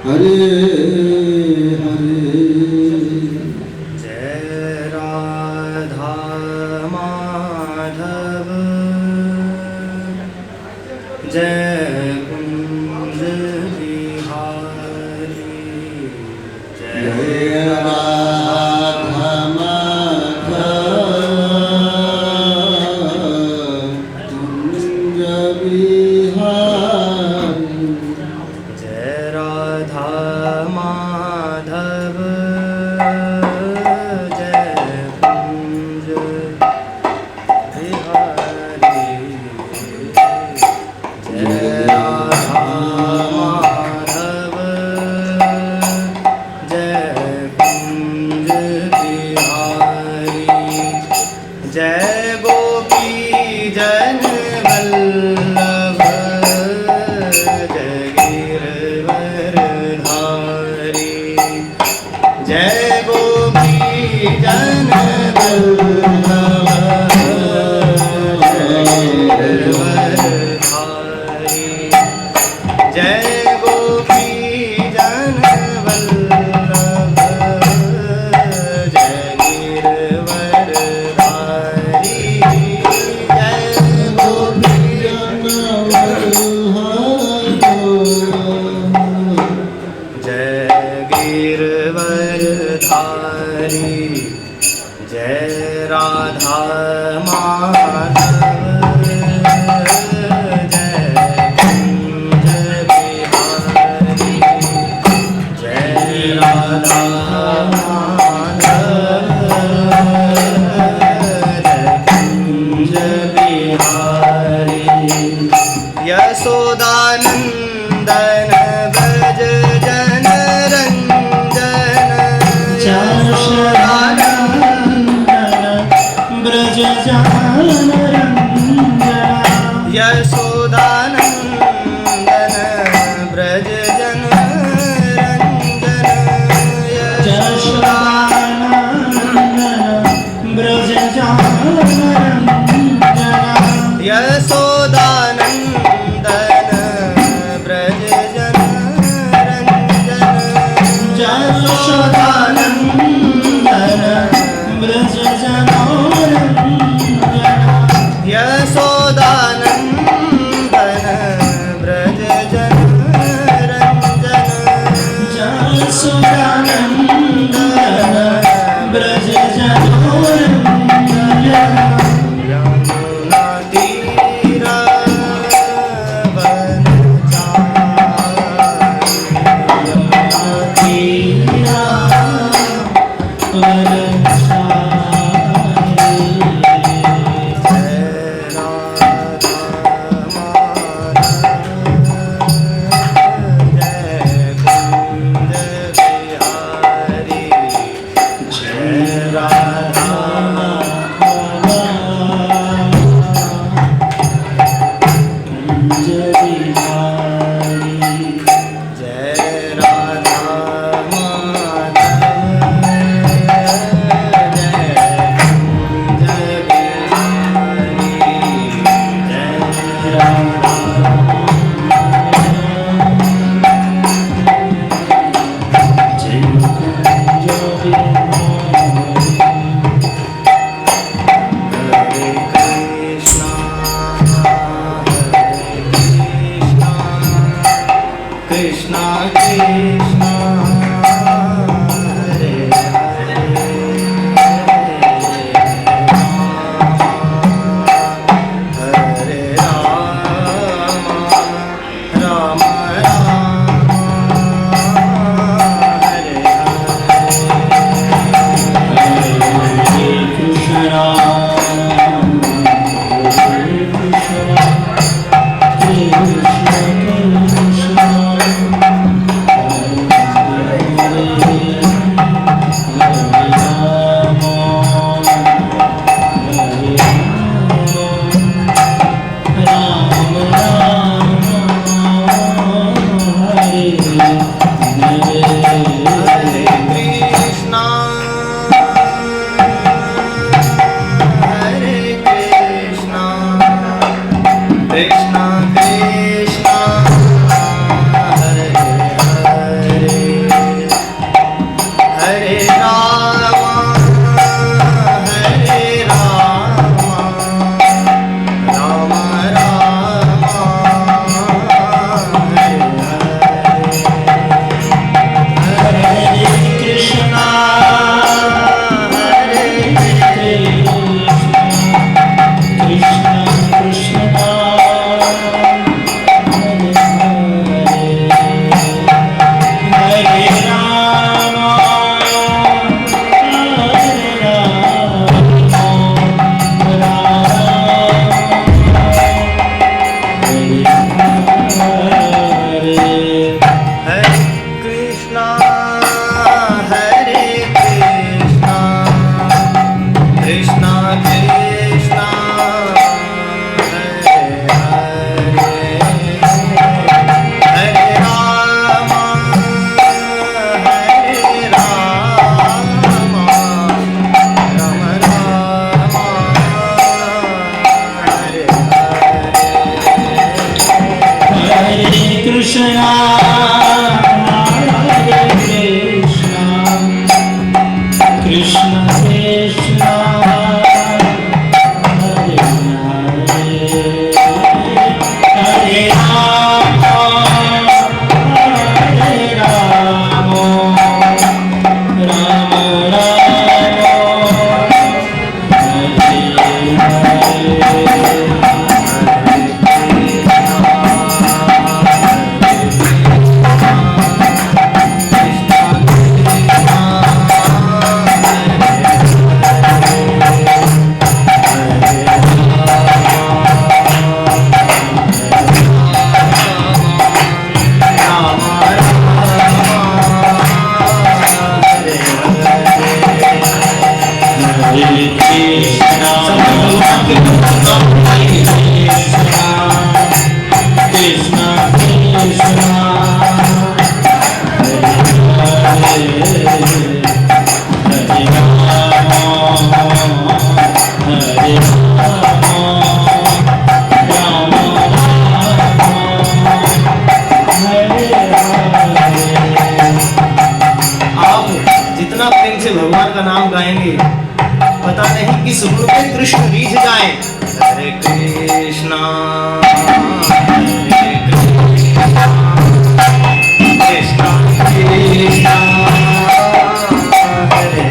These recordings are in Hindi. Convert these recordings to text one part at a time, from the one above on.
हरे हरे। जय राधा माधव जय कुंज बिहारी। जय राधा माधव कुंज बिहारी। जय राधा माधव जय कुंज बिहारी। जय राधा माधव जय कुंज बिहारी। जय गोपी जन वल्लभ जय गिरवरधारी। जय गोपी जन वल्लभ जय गिरवरधारी। जय गोपी जन वल्लभ जय गिरवरधारी। जय गोपी जय गिरवरधारी। जय राधा माधव जय कुंज बिहारी। जय राधा माधव जय कुंज बिहारी। यशोदानंदन ब्रज जन रंजन। ब्रज जान रंजन। यशोदानंदन ब्रज जन रंजन। यशोदानंदन ब्रज जान रंजन। यशोदानंदन ब्रज जन रंजन। यशोदानंदन ब्रज जान रंजन। यशोदानंदन ब्रज जन रंजन। यशोदानंदन ब्रज जान रंजन। यमुना तीरा वन तीरा Krishna Krishna Hare Hare नाम गाएंगे, पता नहीं किस रूप में कृष्ण रीझ जाए। हरे कृष्णा कृष्णा कृष्णा हरे हरे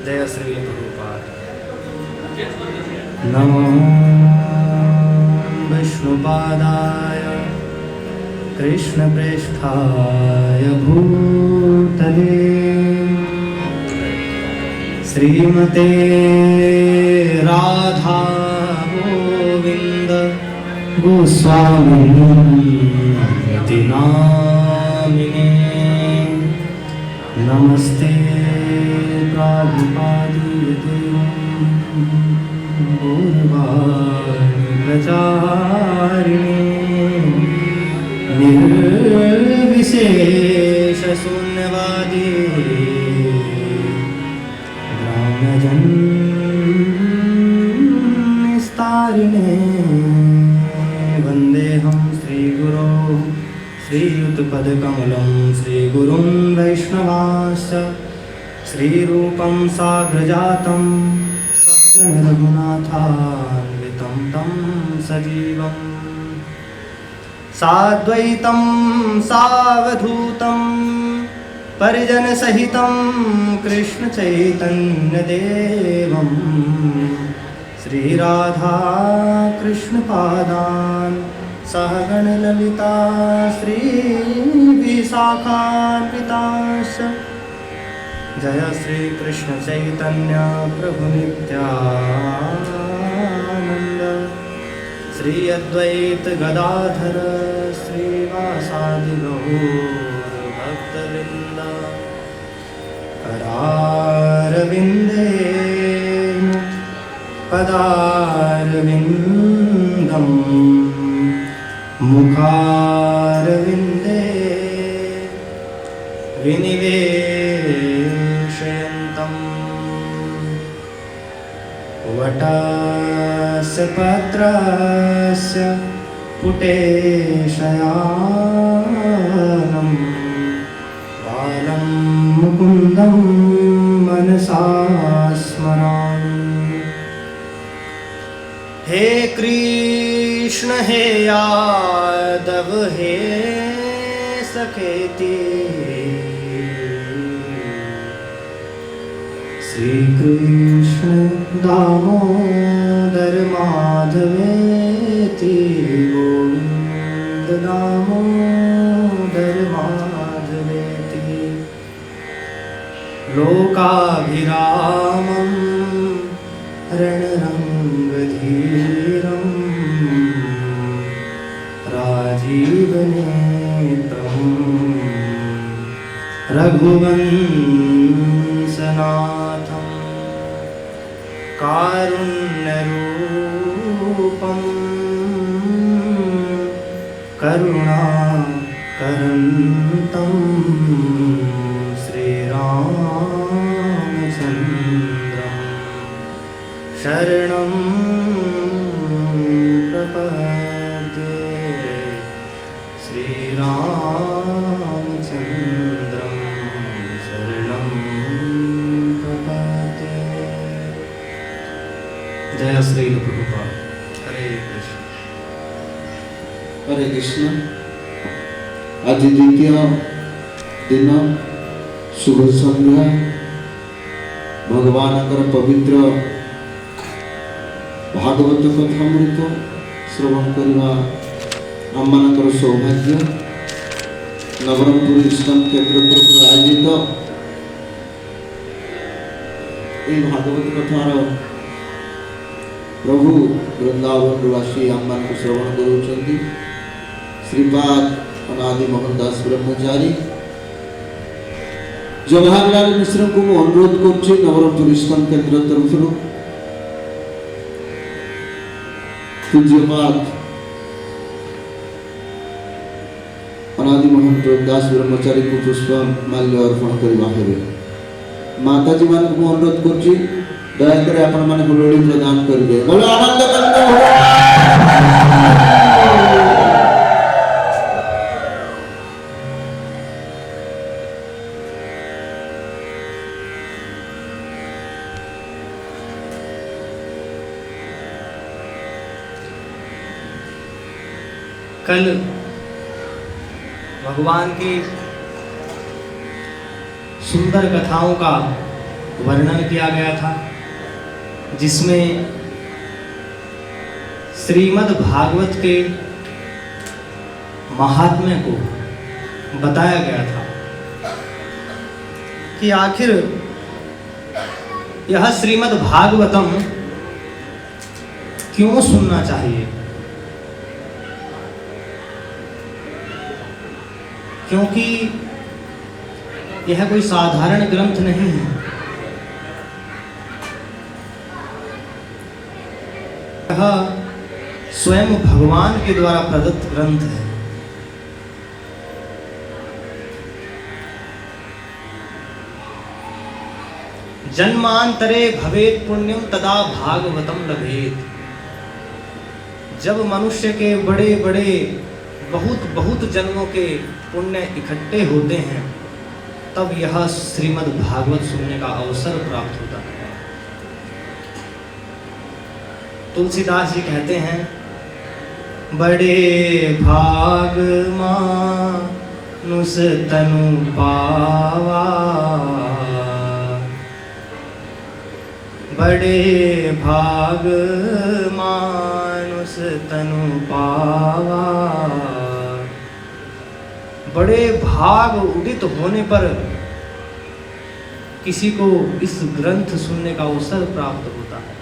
जय श्री प्रभुपाद। नमो विष्णुपादाय कृष्णप्रेष्ठाय भूतले श्रीमते राधा गोविंद गोस्वामी नामिने। नमस्ते प्राभुपादीयते गौरवाणी प्रचारिणे निर्विशेष शून्यवादी ग्रामजन निस्तारिणे। वन्देऽहं श्रीगुरो श्रीयुतपदकमलं श्रीगुरुं वैष्णवांश्च श्रीरूपं साग्रजातं सहगण रघुनाथान्वितं तं सजीवं साद्वैतं सावधूतं परिजनसहितं कृष्णचैतन्यदेवं श्रीराधा कृष्णपादान् सहगण ललिता श्रीविशाखान्वितांश्च। जय श्री कृष्ण चैतन्य प्रभु नित्यानंद श्री अद्वैत गदाधर श्रीवासादि गौर भक्तवृंद। करारविंदेन पदारविंदम मुखारविंदे विनिवेशयन्तम् वटस्य पत्रस्य पुटेशयानं बालं मुकुन्दं मनसा स्मरामि। हे कृष्ण हे यादव हे सखेति श्री कृष्ण दामोदर माधवेति गोविंद दामोदर माधवेति। लोकाभिरामं रणरंगधीरं राजीवनेत्रं रघुवंशनाथं कारुण्यरूपं करुणाकरन्तं श्रीरामचन्द्रं शरणं प्रपद्ये श्रीरामचन्द्रं शरणं प्रपद्ये। जय श्री प्रभुपाद। हरे कृष्ण। हरे कृष्ण। आज द्वितीय दिन शुभ संध्या भगवान पवित्र भागवत कथामृत श्रवण करवा आम मानकर सौभाग्य। नवरंगपुर इस्कन केंद्र तरफ आयोजित ये भागवत कथार प्रभु वृंदावन निवासी आम मान श्रवण करुँच श्रीपाद अनादि मोहन दास ब्रह्मचारी जवाहरलाल मिश्र को अनुरोध कर नवरंगपुर इस्कन केंद्र तरफ पूज्यपाद अनादि मोहन दास ब्रह्मचारी को पुष्प माल्य अर्पण करने माताजी मान को अनुरोध कर दयाकर आपण माने हुलोड़ी प्रदान करिवे। बोलो आनंद कंद हो। कल भगवान की सुंदर कथाओं का वर्णन किया गया था, जिसमें श्रीमद् भागवत के महात्म्य को बताया गया था कि आखिर यह श्रीमद् भागवतम क्यों सुनना चाहिए, क्योंकि यह कोई साधारण ग्रंथ नहीं है। यह स्वयं भगवान के द्वारा प्रदत्त ग्रंथ है। जन्मांतरे भवेत् पुण्यम तदा भागवतम लभेत। जब मनुष्य के बड़े बड़े बहुत जन्मों के पुण्य इकट्ठे होते हैं, तब यह श्रीमद् भागवत सुनने का अवसर प्राप्त होता है। तुलसीदास जी कहते हैं, बड़े भाग मानुष तनु पावा, बड़े भाग मानुष तनु पावा। बड़े भाग उदित होने पर किसी को इस ग्रंथ सुनने का अवसर प्राप्त होता है।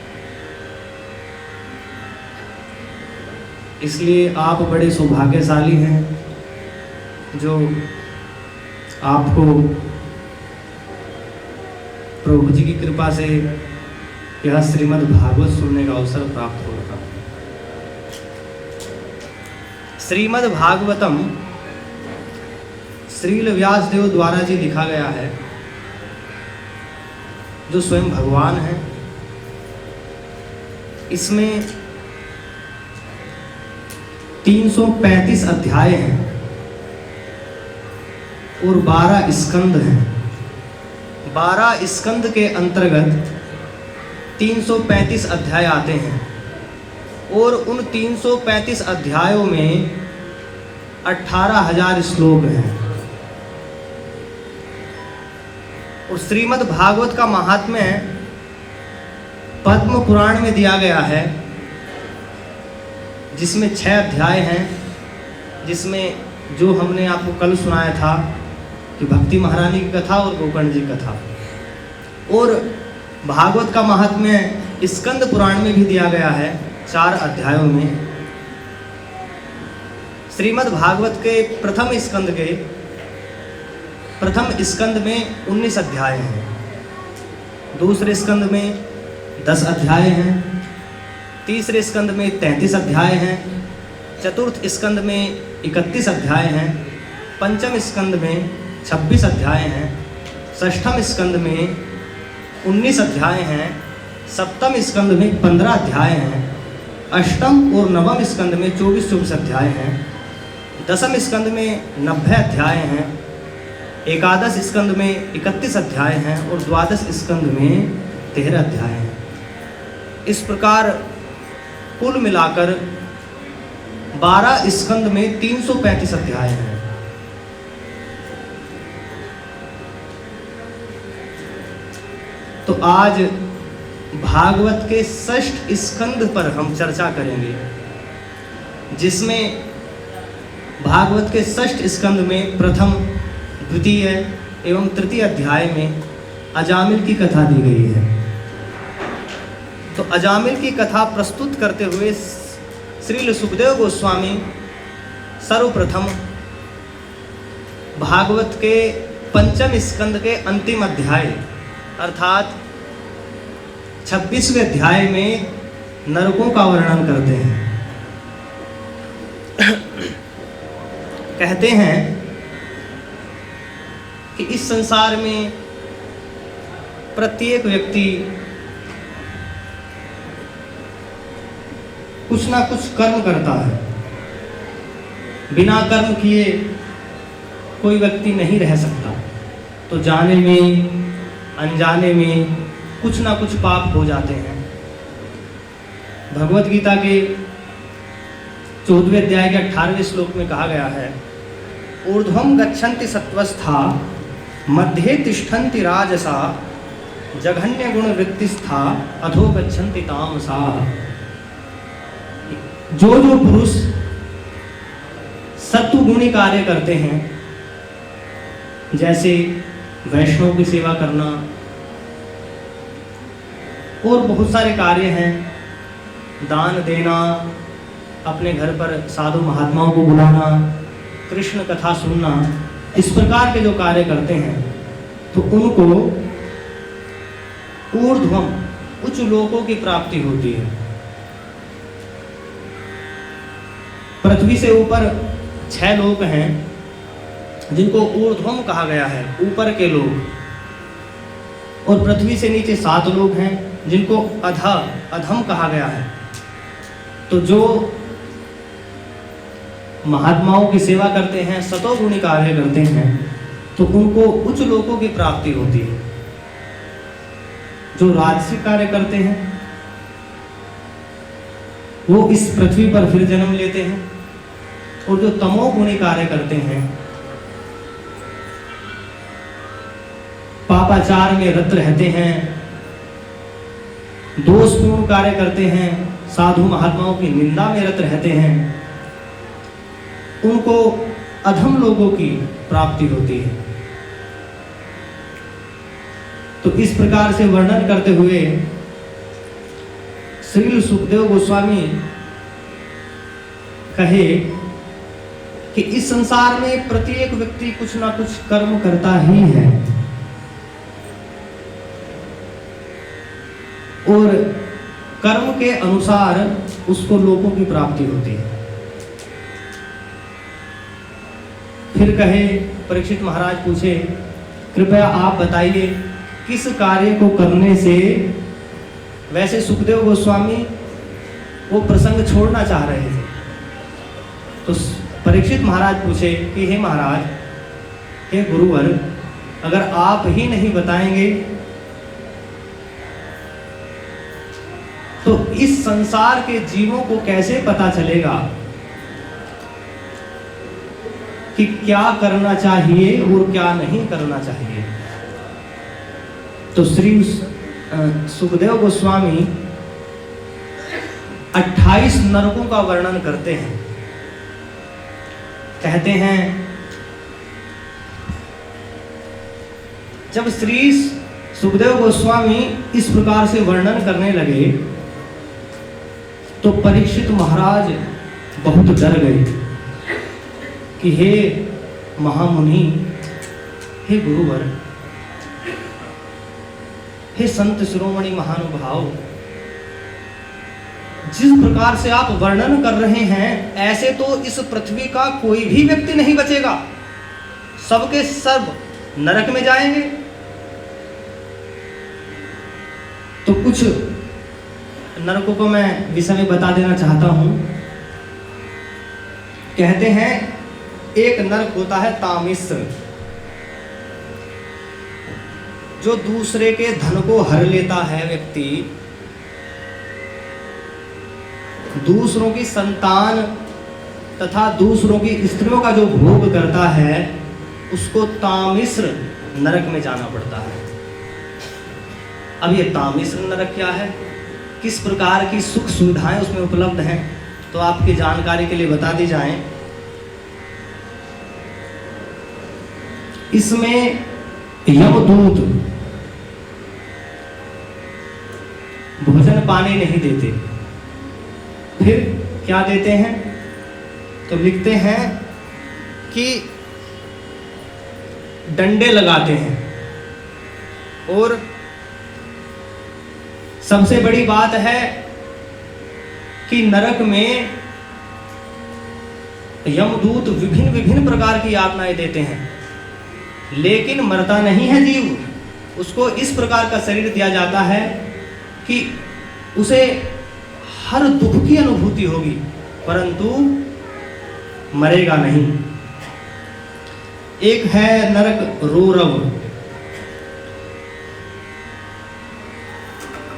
इसलिए आप बड़े सौभाग्यशाली हैं जो आपको प्रभु जी की कृपा से यह श्रीमद् भागवत सुनने का अवसर प्राप्त होगा। श्रीमद् भागवतम श्रील व्यासदेव द्वारा जी लिखा गया है, जो स्वयं भगवान है। इसमें 335 अध्याय हैं और 12 स्कंद हैं। 12 स्कंद के अंतर्गत 335 अध्याय आते हैं और उन 335 अध्यायों में 18,000 श्लोक हैं। और श्रीमद् भागवत का महात्म्य पद्म पुराण में दिया गया है, जिसमें 6 अध्याय हैं, जिसमें जो हमने आपको कल सुनाया था कि भक्ति महारानी की कथा और गोकर्ण जी कथा। और भागवत का महात्म्य स्कंद पुराण में भी दिया गया है 4 अध्यायों में। श्रीमद् भागवत के प्रथम स्कंद में 19 अध्याय हैं, दूसरे स्कंद में 10 अध्याय हैं, तीसरे स्कंद में 33 अध्याय हैं चतुर्थ स्कंद में 31 अध्याय हैं, पंचम स्कंद में 26 अध्याय हैं, षष्ठम स्कंद में 19 अध्याय हैं, सप्तम स्कंद में 15 अध्याय हैं, अष्टम और नवम स्कंद में 24-24 अध्याय हैं, दसम स्कंद में 90 अध्याय हैं, एकादश स्कंद में 31 अध्याय हैं और द्वादश स्कंद में 13 अध्याय हैं। इस प्रकार कुल मिलाकर 12 स्कंद में 335 अध्याय हैं। तो आज भागवत के षष्ठ स्कंद पर हम चर्चा करेंगे, जिसमें भागवत के षष्ठ स्कंद में प्रथम, द्वितीय एवं तृतीय अध्याय में अजामिल की कथा दी गई है। तो अजामिल की कथा प्रस्तुत करते हुए श्रील सुखदेव गोस्वामी सर्वप्रथम भागवत के पंचम स्कंद के अंतिम अध्याय अर्थात 26वें अध्याय में नरकों का वर्णन करते हैं। कहते हैं कि इस संसार में प्रत्येक व्यक्ति कुछ ना कुछ कर्म करता है। बिना कर्म किए कोई व्यक्ति नहीं रह सकता। तो जाने में अनजाने में कुछ ना कुछ पाप हो जाते हैं। भगवत गीता के 14वें अध्याय के 18वें श्लोक में कहा गया है, ऊर्ध्वं गच्छन्ति सत्वस्था मध्ये तिष्ठन्ति राजसा जघन्य गुण वृत्तिस्था अधो गच्छन्ति तामसा। जो पुरुष सत्वगुणी कार्य करते हैं, जैसे वैष्णव की सेवा करना और बहुत सारे कार्य हैं, दान देना, अपने घर पर साधु महात्माओं को बुलाना, कृष्ण कथा सुनना, इस प्रकार के जो कार्य करते हैं, तो उनको ऊर्ध्वम उच्च लोकों की प्राप्ति होती है। पृथ्वी से ऊपर 6 लोक हैं जिनको ऊर्ध्वम कहा गया है, ऊपर के लोग, और पृथ्वी से नीचे 7 लोग हैं जिनको अधम कहा गया है। तो जो महात्माओं की सेवा करते हैं, सतोगुणी कार्य करते हैं, तो उनको उच्च लोकों की प्राप्ति होती है। जो राजसिक कार्य करते हैं वो इस पृथ्वी पर फिर जन्म लेते हैं, और जो तमोगुणी कार्य करते हैं, पापाचार में रत रहते हैं, दोषपूर्ण कार्य करते हैं, साधु महात्माओं की निंदा में रत रहते हैं, उनको अधम लोगों की प्राप्ति होती है। तो इस प्रकार से वर्णन करते हुए श्री सुखदेव गोस्वामी कहे कि इस संसार में प्रत्येक व्यक्ति कुछ ना कुछ कर्म करता ही है, और कर्म के अनुसार उसको लोगों की प्राप्ति होती है। फिर कहे, परीक्षित महाराज पूछे, कृपया आप बताइए किस कार्य को करने से, वैसे सुखदेव गोस्वामी वो प्रसंग छोड़ना चाह रहे थे। तो परीक्षित महाराज पूछे कि हे महाराज, हे गुरुवर, अगर आप ही नहीं बताएंगे तो इस संसार के जीवों को कैसे पता चलेगा कि क्या करना चाहिए और क्या नहीं करना चाहिए। तो श्री सुखदेव गोस्वामी 28 नरकों का वर्णन करते हैं। कहते हैं, जब श्री सुखदेव गोस्वामी इस प्रकार से वर्णन करने लगे तो परीक्षित महाराज बहुत डर गए कि हे महामुनि, हे गुरुवर, हे संत शिरोमणि महानुभाव, जिस प्रकार से आप वर्णन कर रहे हैं, ऐसे तो इस पृथ्वी का कोई भी व्यक्ति नहीं बचेगा, सबके सब नरक में जाएंगे। तो कुछ नरकों को मैं विषय में बता देना चाहता हूं। कहते हैं एक नरक होता है तामिश्र, जो दूसरे के धन को हर लेता है व्यक्ति, दूसरों की संतान तथा दूसरों की स्त्रियों का जो भोग करता है, उसको तामिश्र नरक में जाना पड़ता है। अब ये तामिश्र नरक क्या है, किस प्रकार की सुख सुविधाएं उसमें उपलब्ध हैं, तो आपकी जानकारी के लिए बता दी जाएं। इसमें यमदूत भोजन पानी नहीं देते, फिर क्या देते हैं, तो लिखते हैं कि डंडे लगाते हैं। और सबसे बड़ी बात है कि नरक में यमदूत विभिन्न विभिन्न प्रकार की यातनाएं देते हैं, लेकिन मरता नहीं है जीव। उसको इस प्रकार का शरीर दिया जाता है कि उसे हर दुख की अनुभूति होगी, परंतु मरेगा नहीं। एक है नरक रोरव।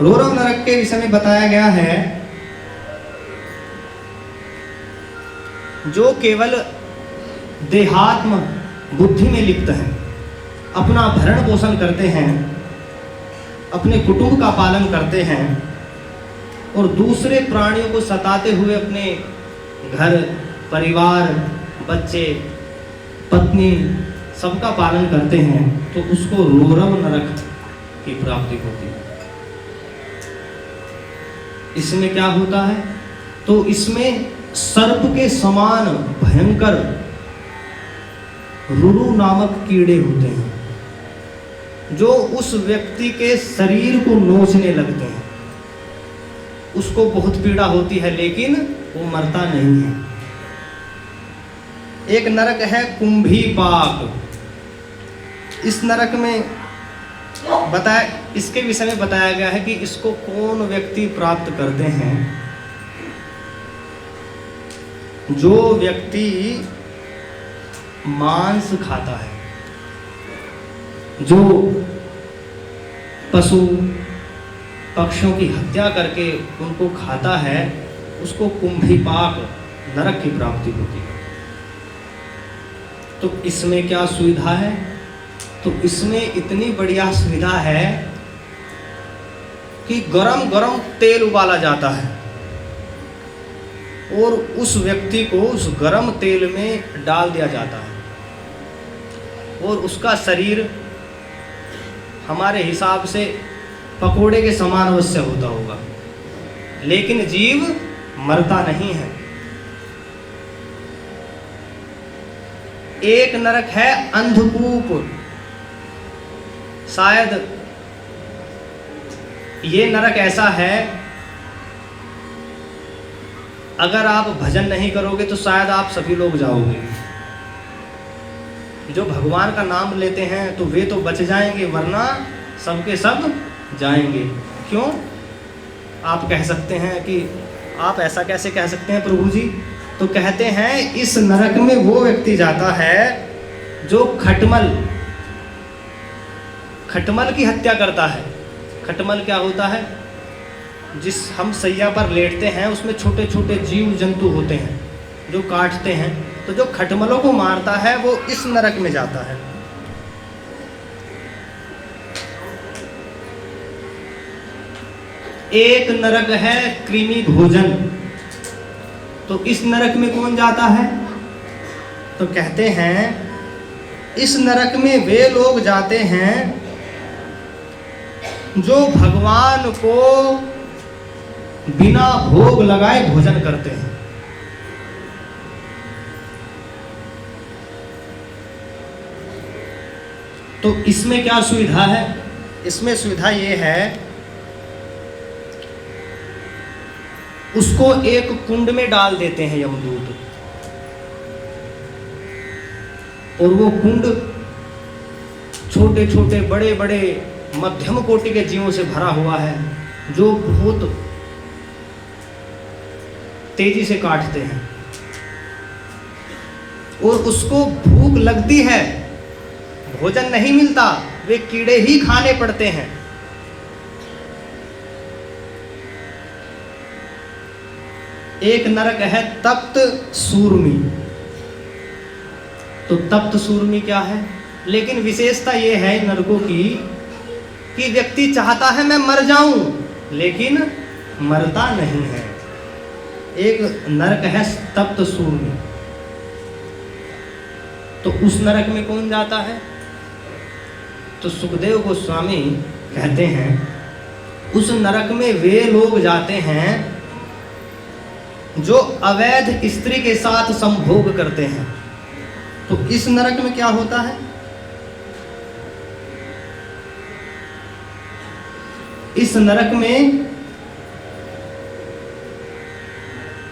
रोरव नरक के विषय में बताया गया है, जो केवल देहात्म बुद्धि में लिप्त हैं, अपना भरण पोषण करते हैं, अपने कुटुंब का पालन करते हैं और दूसरे प्राणियों को सताते हुए अपने घर परिवार बच्चे पत्नी सबका पालन करते हैं, तो उसको रोरव नरक की प्राप्ति होती है। इसमें क्या होता है, तो इसमें सर्प के समान भयंकर रुरु नामक कीड़े होते हैं, जो उस व्यक्ति के शरीर को नोचने लगते हैं। उसको बहुत पीड़ा होती है, लेकिन वो मरता नहीं है। एक नरक है कुंभीपाक। इस नरक में इसके विषय में बताया गया है कि इसको कौन व्यक्ति प्राप्त करते हैं, जो व्यक्ति मांस खाता है, जो पशु पक्षियों की हत्या करके उनको खाता है, उसको कुंभीपाक नरक की प्राप्ति होती है। तो इसमें क्या सुविधा है, तो इसमें इतनी बढ़िया सुविधा है कि गरम गरम तेल उबाला जाता है और उस व्यक्ति को उस गरम तेल में डाल दिया जाता है और उसका शरीर हमारे हिसाब से पकोड़े के समान अवश्य होता होगा, लेकिन जीव मरता नहीं है। एक नरक है अंधकूप। शायद ये नरक ऐसा है, अगर आप भजन नहीं करोगे तो शायद आप सभी लोग जाओगे। जो भगवान का नाम लेते हैं तो वे तो बच जाएंगे, वरना सबके सब जाएंगे। क्यों? आप कह सकते हैं कि आप ऐसा कैसे कह सकते हैं प्रभु जी? तो कहते हैं इस नरक में वो व्यक्ति जाता है जो खटमल की हत्या करता है। खटमल क्या होता है? जिस हम सैया पर लेटते हैं उसमें छोटे छोटे जीव जंतु होते हैं जो काटते हैं, तो जो खटमलों को मारता है वो इस नरक में जाता है। एक नरक है कृमि भोजन। तो इस नरक में कौन जाता है? तो कहते हैं इस नरक में वे लोग जाते हैं जो भगवान को बिना भोग लगाए भोजन करते हैं। तो इसमें क्या सुविधा है? इसमें सुविधा ये है उसको एक कुंड में डाल देते हैं यमदूत, और वो कुंड छोटे छोटे बड़े बड़े मध्यम कोटि के जीवों से भरा हुआ है, जो बहुत तेजी से काटते हैं, और उसको भूख लगती है, भोजन नहीं मिलता, वे कीड़े ही खाने पड़ते हैं। एक नरक है तप्त सूर्मी। तो तप्त सूर्मी क्या है? लेकिन विशेषता ये है नरकों की कि व्यक्ति चाहता है मैं मर जाऊं, लेकिन मरता नहीं है। एक नरक है तप्त सूर्मी। तो उस नरक में कौन जाता है? तो सुखदेव गोस्वामी कहते हैं उस नरक में वे लोग जाते हैं जो अवैध स्त्री के साथ संभोग करते हैं। तो इस नरक में क्या होता है? इस नरक में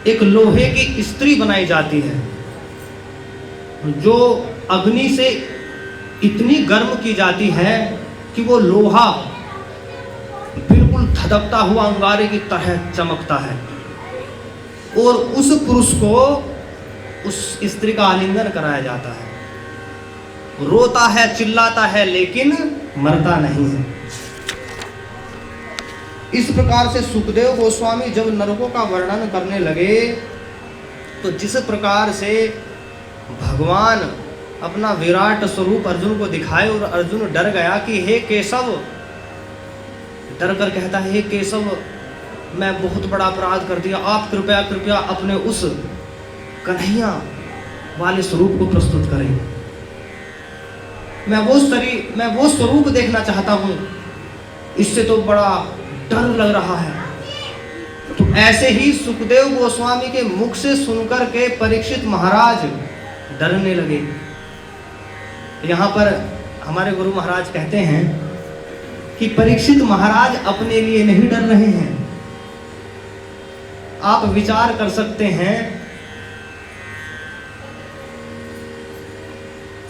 एक लोहे की स्त्री बनाई जाती है, जो अग्नि से इतनी गर्म की जाती है कि वो लोहा बिल्कुल धधकता हुआ अंगारे की तरह चमकता है, और उस पुरुष को उस स्त्री का आलिंगन कराया जाता है। रोता है, चिल्लाता है, लेकिन मरता नहीं है। इस प्रकार से सुखदेव गोस्वामी जब नरकों का वर्णन करने लगे, तो जिस प्रकार से भगवान अपना विराट स्वरूप अर्जुन को दिखाए और अर्जुन डर गया कि हे केशव, डर कर कहता है हे केशव, मैं बहुत बड़ा अपराध कर दिया, आप कृपया कृपया अपने उस कन्हैया वाले स्वरूप को प्रस्तुत करें। मैं वो स्वरूप देखना चाहता हूँ, इससे तो बड़ा डर लग रहा है। तो ऐसे ही सुखदेव गोस्वामी के मुख से सुनकर के परीक्षित महाराज डरने लगे। यहाँ पर हमारे गुरु महाराज कहते हैं कि परीक्षित महाराज अपने लिए नहीं डर रहे हैं। आप विचार कर सकते हैं,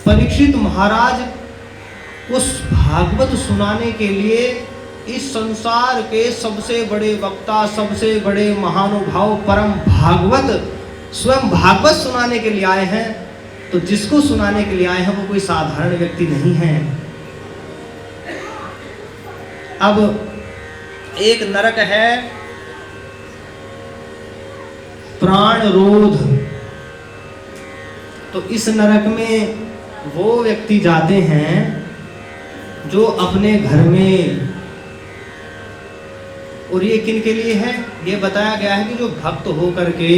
परीक्षित महाराज उस भागवत सुनाने के लिए इस संसार के सबसे बड़े वक्ता, सबसे बड़े महानुभाव, परम भागवत, स्वयं भागवत सुनाने के लिए आए हैं। तो जिसको सुनाने के लिए आए हैं वो कोई साधारण व्यक्ति नहीं है। अब एक नरक है प्राण रोध। तो इस नरक में वो व्यक्ति जाते हैं जो अपने घर में, और ये किन के लिए है? ये बताया गया है कि जो भक्त हो करके,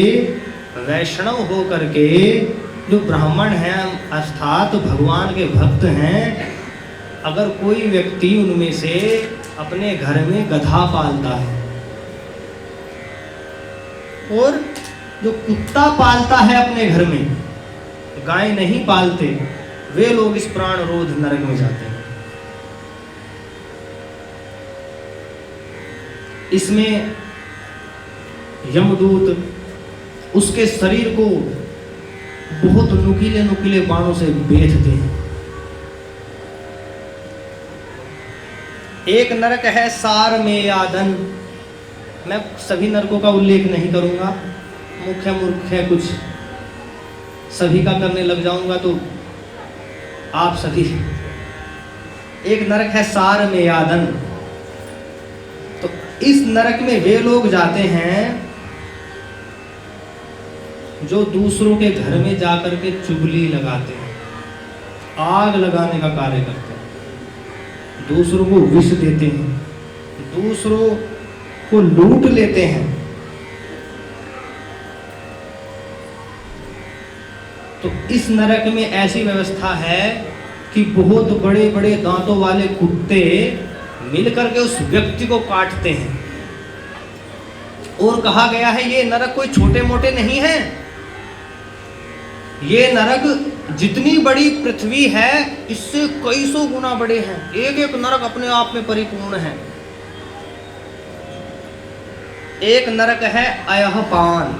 वैष्णव हो करके, जो ब्राह्मण हैं अर्थात भगवान के भक्त हैं, अगर कोई व्यक्ति उनमें से अपने घर में गधा पालता है और जो कुत्ता पालता है अपने घर में, गाय नहीं पालते, वे लोग इस प्राण रोध नरक में जाते हैं। इसमें यमदूत उसके शरीर को बहुत नुकीले नुकीले बाणों से बेधते हैं। एक नरक है सार में यादन। मैं सभी नरकों का उल्लेख नहीं करूंगा, मुख्य मुख्य कुछ सभी का करने लग जाऊंगा तो आप सभी। एक नरक है सार में यादन। तो इस नरक में वे लोग जाते हैं जो दूसरों के घर में जाकर के चुगली लगाते हैं, आग लगाने का कार्य करते हैं, दूसरों को विष देते हैं, दूसरों को लूट लेते हैं। तो इस नरक में ऐसी व्यवस्था है कि बहुत बड़े बड़े दांतों वाले कुत्ते मिलकर के उस व्यक्ति को काटते हैं। और कहा गया है ये नरक कोई छोटे मोटे नहीं है। ये नरक जितनी बड़ी पृथ्वी है इससे कई सौ गुना बड़े हैं। एक एक नरक अपने आप में परिपूर्ण है। एक नरक है अयहपान।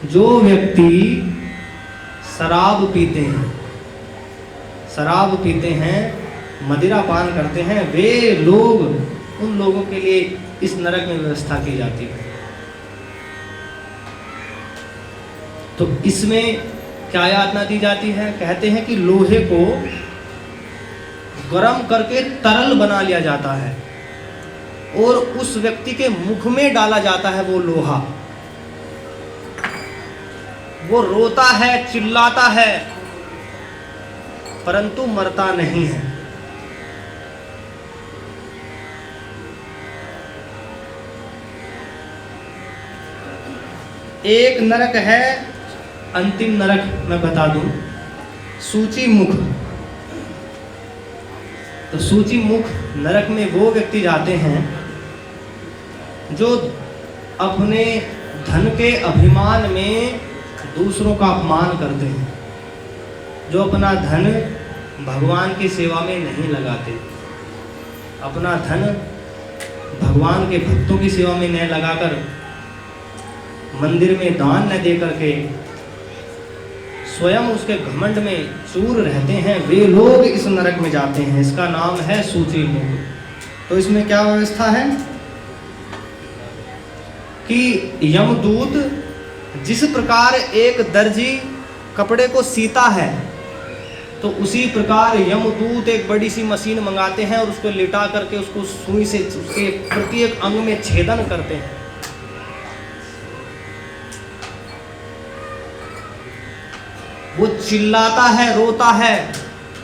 जो व्यक्ति शराब पीते हैं, मदिरा पान करते हैं, वे लोग, उन लोगों के लिए इस नरक में व्यवस्था की जाती है। तो इसमें क्या यातना दी जाती है? कहते हैं कि लोहे को गर्म करके तरल बना लिया जाता है और उस व्यक्ति के मुख में डाला जाता है वो लोहा। वो रोता है, चिल्लाता है, परंतु मरता नहीं है। एक नरक है, अंतिम नरक मैं बता दूं, सूची मुख। तो सूची मुख नरक में वो व्यक्ति जाते हैं जो अपने धन के अभिमान में दूसरों का अपमान करते हैं, जो अपना धन भगवान की सेवा में नहीं लगाते, अपना धन भगवान के भक्तों की सेवा में नहीं लगाकर, मंदिर में दान न दे करके स्वयं उसके घमंड में चूर रहते हैं, वे लोग इस नरक में जाते हैं। इसका नाम है सूची मुख। तो इसमें क्या व्यवस्था है कि यमदूत जिस प्रकार एक दर्जी कपड़े को सीता है, तो उसी प्रकार यमदूत एक बड़ी सी मशीन मंगाते हैं और उसको लिटा करके उसको सुई से उसके प्रत्येक अंग में छेदन करते हैं। वो चिल्लाता है, रोता है,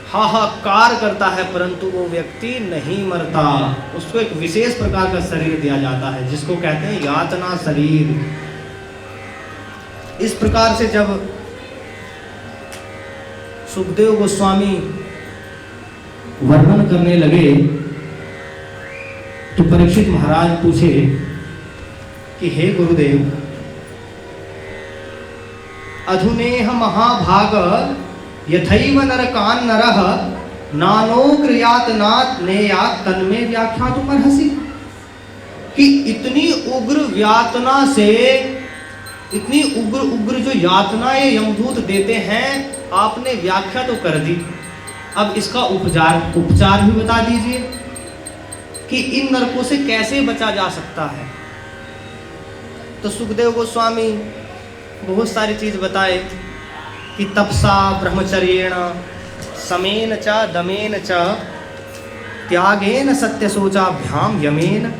हाहाकार करता है, परंतु वो व्यक्ति नहीं मरता। उसको एक विशेष प्रकार का शरीर दिया जाता है जिसको कहते हैं यातना शरीर। इस प्रकार से जब सुखदेव गोस्वामी वर्णन करने लगे तो परीक्षित महाराज पूछे कि हे गुरुदेव, अधुनेह महाभाग यथैव नरकान् नरः नानो क्रियातनात् नेयात् तन्मे व्याख्यातुमर्हसि। कि इतनी उग्र यातना से, इतनी उग्र जो यातनाएं यमदूत देते हैं, आपने व्याख्या तो कर दी, अब इसका उपचार भी बता दीजिए कि इन नरकों से कैसे बचा जा सकता है। तो सुखदेव गोस्वामी बहुत सारी चीज बताए कि तपसा ब्रह्मचर्येण समेन च दमेन च त्यागेन सत्य सोचाभ्याम यमेन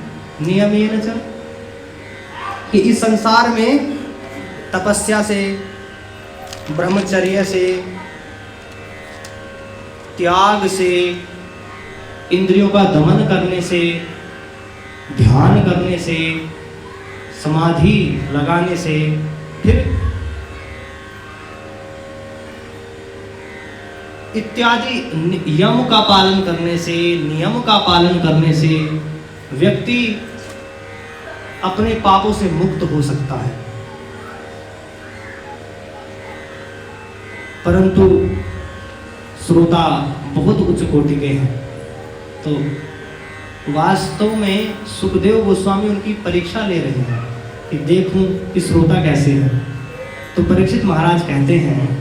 नियमेन च। कि इस संसार में तपस्या से, ब्रह्मचर्य से, त्याग से, इंद्रियों का दमन करने से, ध्यान करने से, समाधि लगाने से, फिर इत्यादि यम का पालन करने से, नियम का पालन करने से व्यक्ति अपने पापों से मुक्त हो सकता है। परंतु श्रोता बहुत उच्च कोटि के हैं, तो वास्तव में सुखदेव गोस्वामी उनकी परीक्षा ले रहे हैं कि देखूं कि श्रोता कैसे है। तो परीक्षित महाराज कहते हैं,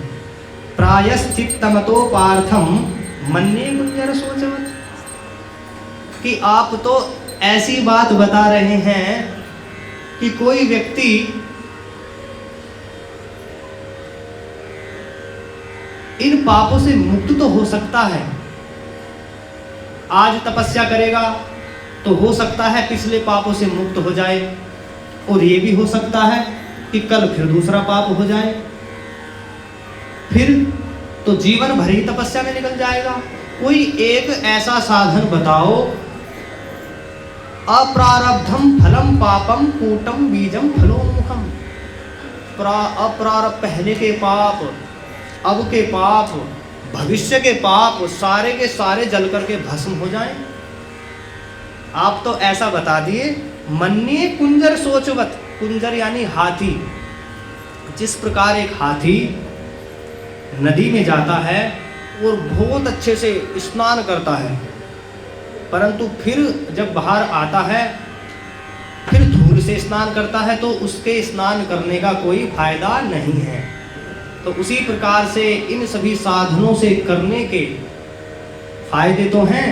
प्रायश्चित्तमतो पार्थम मन्ये गुंजर सोचवत। कि आप तो ऐसी बात बता रहे हैं कि कोई व्यक्ति इन पापों से मुक्त तो हो सकता है। आज तपस्या करेगा तो हो सकता है पिछले पापों से मुक्त हो जाए, और ये भी हो सकता है कि कल फिर दूसरा पाप हो जाए, फिर तो जीवन भर ही तपस्या में निकल जाएगा। कोई एक ऐसा साधन बताओ, अप्रारब्धम फलम पापम कूटम बीजम फलोन्मुखम। अप्रारब्ध पहले के पाप, अब के पाप, भविष्य के पाप सारे के सारे जल करके भस्म हो जाएं। आप तो ऐसा बता दिए। मन्ये कुंजर सोचवत। कुंजर यानी हाथी। जिस प्रकार एक हाथी नदी में जाता है और बहुत अच्छे से स्नान करता है, परंतु फिर जब बाहर आता है, फिर धूल से स्नान करता है, तो उसके स्नान करने का कोई फायदा नहीं है। तो उसी प्रकार से इन सभी साधनों से करने के फायदे तो हैं,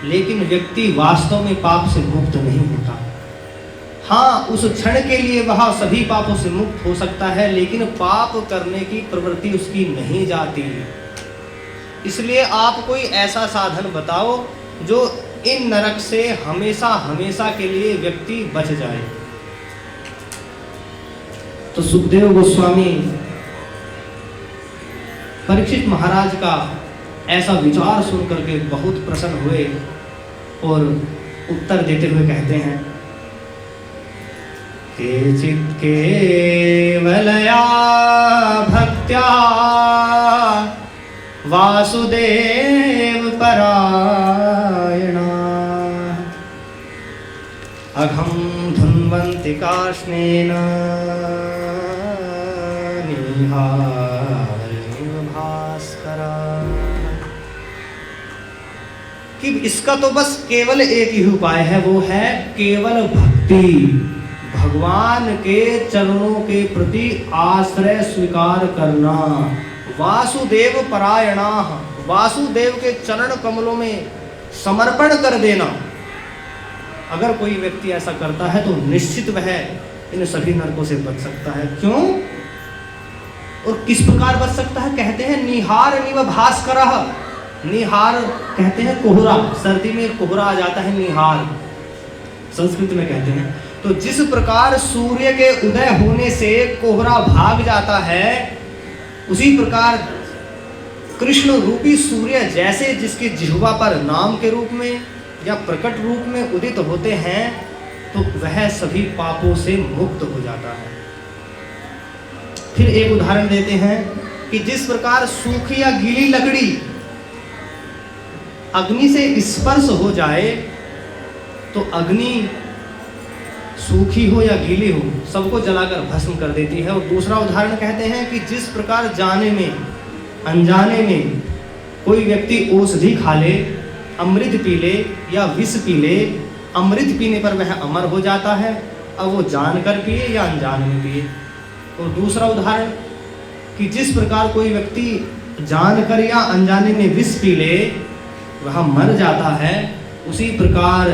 लेकिन व्यक्ति वास्तव में पाप से मुक्त नहीं होता। हाँ, उस क्षण के लिए वह सभी पापों से मुक्त हो सकता है, लेकिन पाप करने की प्रवृत्ति उसकी नहीं जाती। इसलिए आप कोई ऐसा साधन बताओ जो इन नरक से हमेशा हमेशा के लिए व्यक्ति बच जाए। तो सुखदेव गोस्वामी परीक्षित महाराज का ऐसा विचार सुन करके बहुत प्रसन्न हुए और उत्तर देते हुए कहते हैं, केचित् केवलया भक्त्या वासुदेव परायणा अघं धुन्वन्ति कार्ष्णेन निहारमिव भास्करा। कि इसका तो बस केवल एक ही उपाय है, वो है केवल भक्ति, भगवान के चरणों के प्रति आश्रय स्वीकार करना। वासुदेव परायणा, वासुदेव के चरण कमलों में समर्पण कर देना। अगर कोई व्यक्ति ऐसा करता है तो निश्चित वह इन सभी नरकों से बच सकता है। क्यों और किस प्रकार बच सकता है? कहते हैं निहार निव भास्करः। निहार कहते हैं कोहरा, सर्दी में कोहरा आ जाता है, निहार संस्कृत में कहते हैं। तो जिस प्रकार सूर्य के उदय होने से कोहरा भाग जाता है, उसी प्रकार कृष्ण रूपी सूर्य जैसे जिसकी जिह्वा पर नाम के रूप में या प्रकट रूप में उदित होते हैं, तो वह सभी पापों से मुक्त हो जाता है। फिर एक उदाहरण देते हैं कि जिस प्रकार सूखी या गीली लकड़ी अग्नि से स्पर्श हो जाए तो अग्नि सूखी हो या गीली हो सबको जलाकर भस्म कर देती है। और दूसरा उदाहरण कहते हैं कि जिस प्रकार जाने में अनजाने में कोई व्यक्ति औषधि खा ले, अमृत पी ले या विष पी ले, अमृत पीने पर वह अमर हो जाता है, अब वो जानकर पिए या अनजाने में पिए। और दूसरा उदाहरण कि जिस प्रकार कोई व्यक्ति जानकर या अनजाने में विष पी ले वह मर जाता है, उसी प्रकार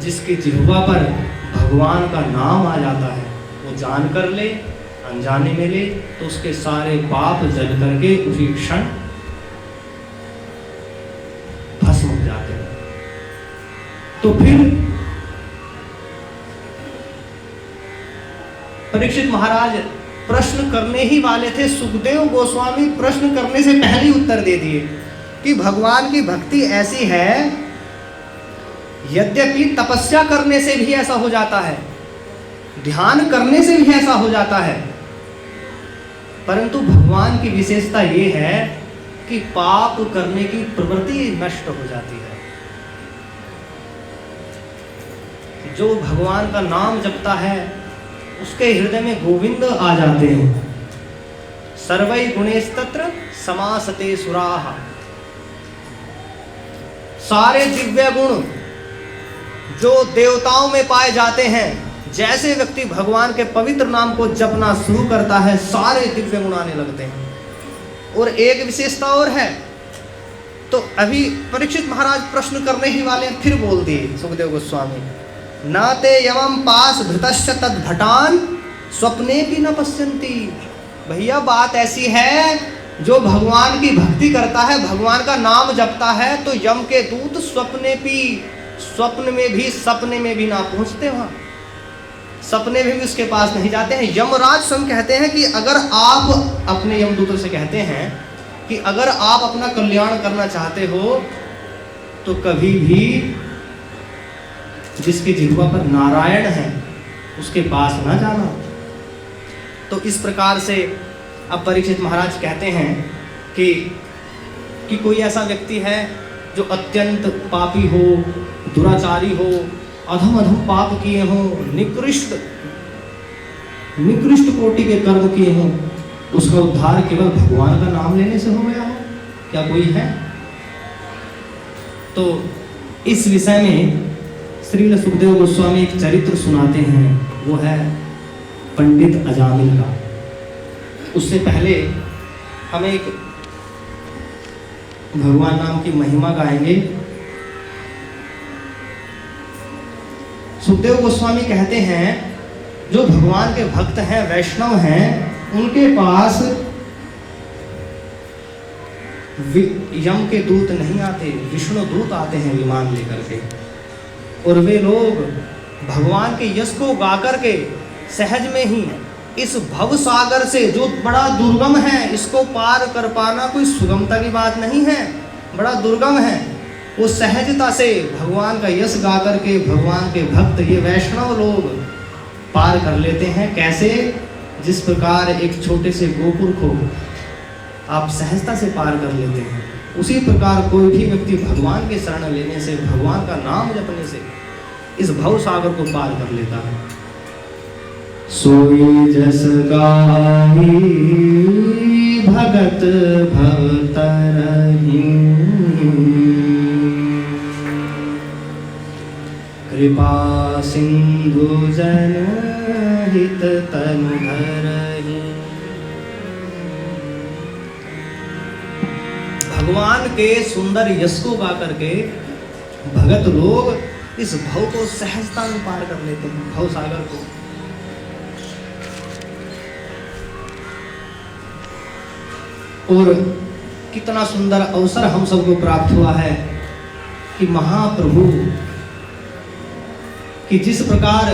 जिसकी जिह्वा पर भगवान का नाम आ जाता है, वो जान कर ले अनजाने में ले तो उसके सारे पाप जल करके उसी क्षण भस्म हो जाते हैं। तो फिर परीक्षित महाराज प्रश्न करने ही वाले थे, सुखदेव गोस्वामी प्रश्न करने से पहले ही उत्तर दे दिए कि भगवान की भक्ति ऐसी है, यद्यपि तपस्या करने से भी ऐसा हो जाता है, ध्यान करने से भी ऐसा हो जाता है, परंतु भगवान की विशेषता ये है कि पाप करने की प्रवृत्ति नष्ट हो जाती है। जो भगवान का नाम जपता है उसके हृदय में गोविंद आ जाते हैं। सर्वै गुणैस्तत्र समासते सुराः। सारे दिव्य गुण जो देवताओं में पाए जाते हैं, जैसे व्यक्ति भगवान के पवित्र नाम को जपना शुरू करता है सारे दिव्य गुण आने लगते हैं। और एक विशेषता और है, तो अभी परीक्षित महाराज प्रश्न करने ही वाले फिर बोल दिए सुखदेव गोस्वामी, न ते यमं पास भृतश्च तद्भटान स्वप्ने भी न पश्यन्ति। भैया बात ऐसी है, जो भगवान की भक्ति करता है, भगवान का नाम जपता है, तो यम के दूत स्वप्ने भी, स्वप्न में भी सपने में भी ना पहुंचते, वहां सपने में भी उसके पास नहीं जाते हैं। यमराज स्वयं कहते हैं कि अगर आप अपने यमदूतों से कहते हैं कि अगर आप अपना कल्याण करना चाहते हो तो कभी भी जिसकी जिह्वा पर नारायण है उसके पास ना जाना। तो इस प्रकार से अब परीक्षित महाराज कहते हैं कि कोई ऐसा व्यक्ति है जो अत्यंत पापी हो, दुराचारी हो, अधम अधम पाप किए हों, निकृष्ट कोटि के कर्म किए हों, उसका उद्धार केवल भगवान का नाम लेने से हो गया हो? क्या कोई है? तो इस विषय में श्रील सुखदेव गोस्वामी एक चरित्र सुनाते हैं, वो है पंडित अजामिल का। उससे पहले हम एक भगवान नाम की महिमा गाएंगे। सुखदेव गोस्वामी कहते हैं जो भगवान के भक्त हैं, वैष्णव हैं, उनके पास यम के दूत नहीं आते, विष्णु दूत आते हैं विमान लेकर के, और वे लोग भगवान के यश को गा करके सहज में ही इस भव सागर से, जो बड़ा दुर्गम है, इसको पार कर पाना कोई सुगमता की बात नहीं है, बड़ा दुर्गम है, वो सहजता से भगवान का यश गा करके भगवान के भक्त, ये वैष्णव लोग पार कर लेते हैं। कैसे? जिस प्रकार एक छोटे से गोपुर को आप सहजता से पार कर लेते हैं, उसी प्रकार कोई भी व्यक्ति भगवान के शरण लेने से, भगवान का नाम जपने से इस भव सागर को पार कर लेता है। सोई जस गाई भगत भवतरहि, कृपा सिंधु जन हित तनु धरहि। भगवान के सुंदर यश को गा करके भगत लोग इस भव को सहजता में पार कर लेते हैं, भव सागर को। और कितना सुंदर अवसर हम सबको प्राप्त हुआ है कि महाप्रभु कि जिस प्रकार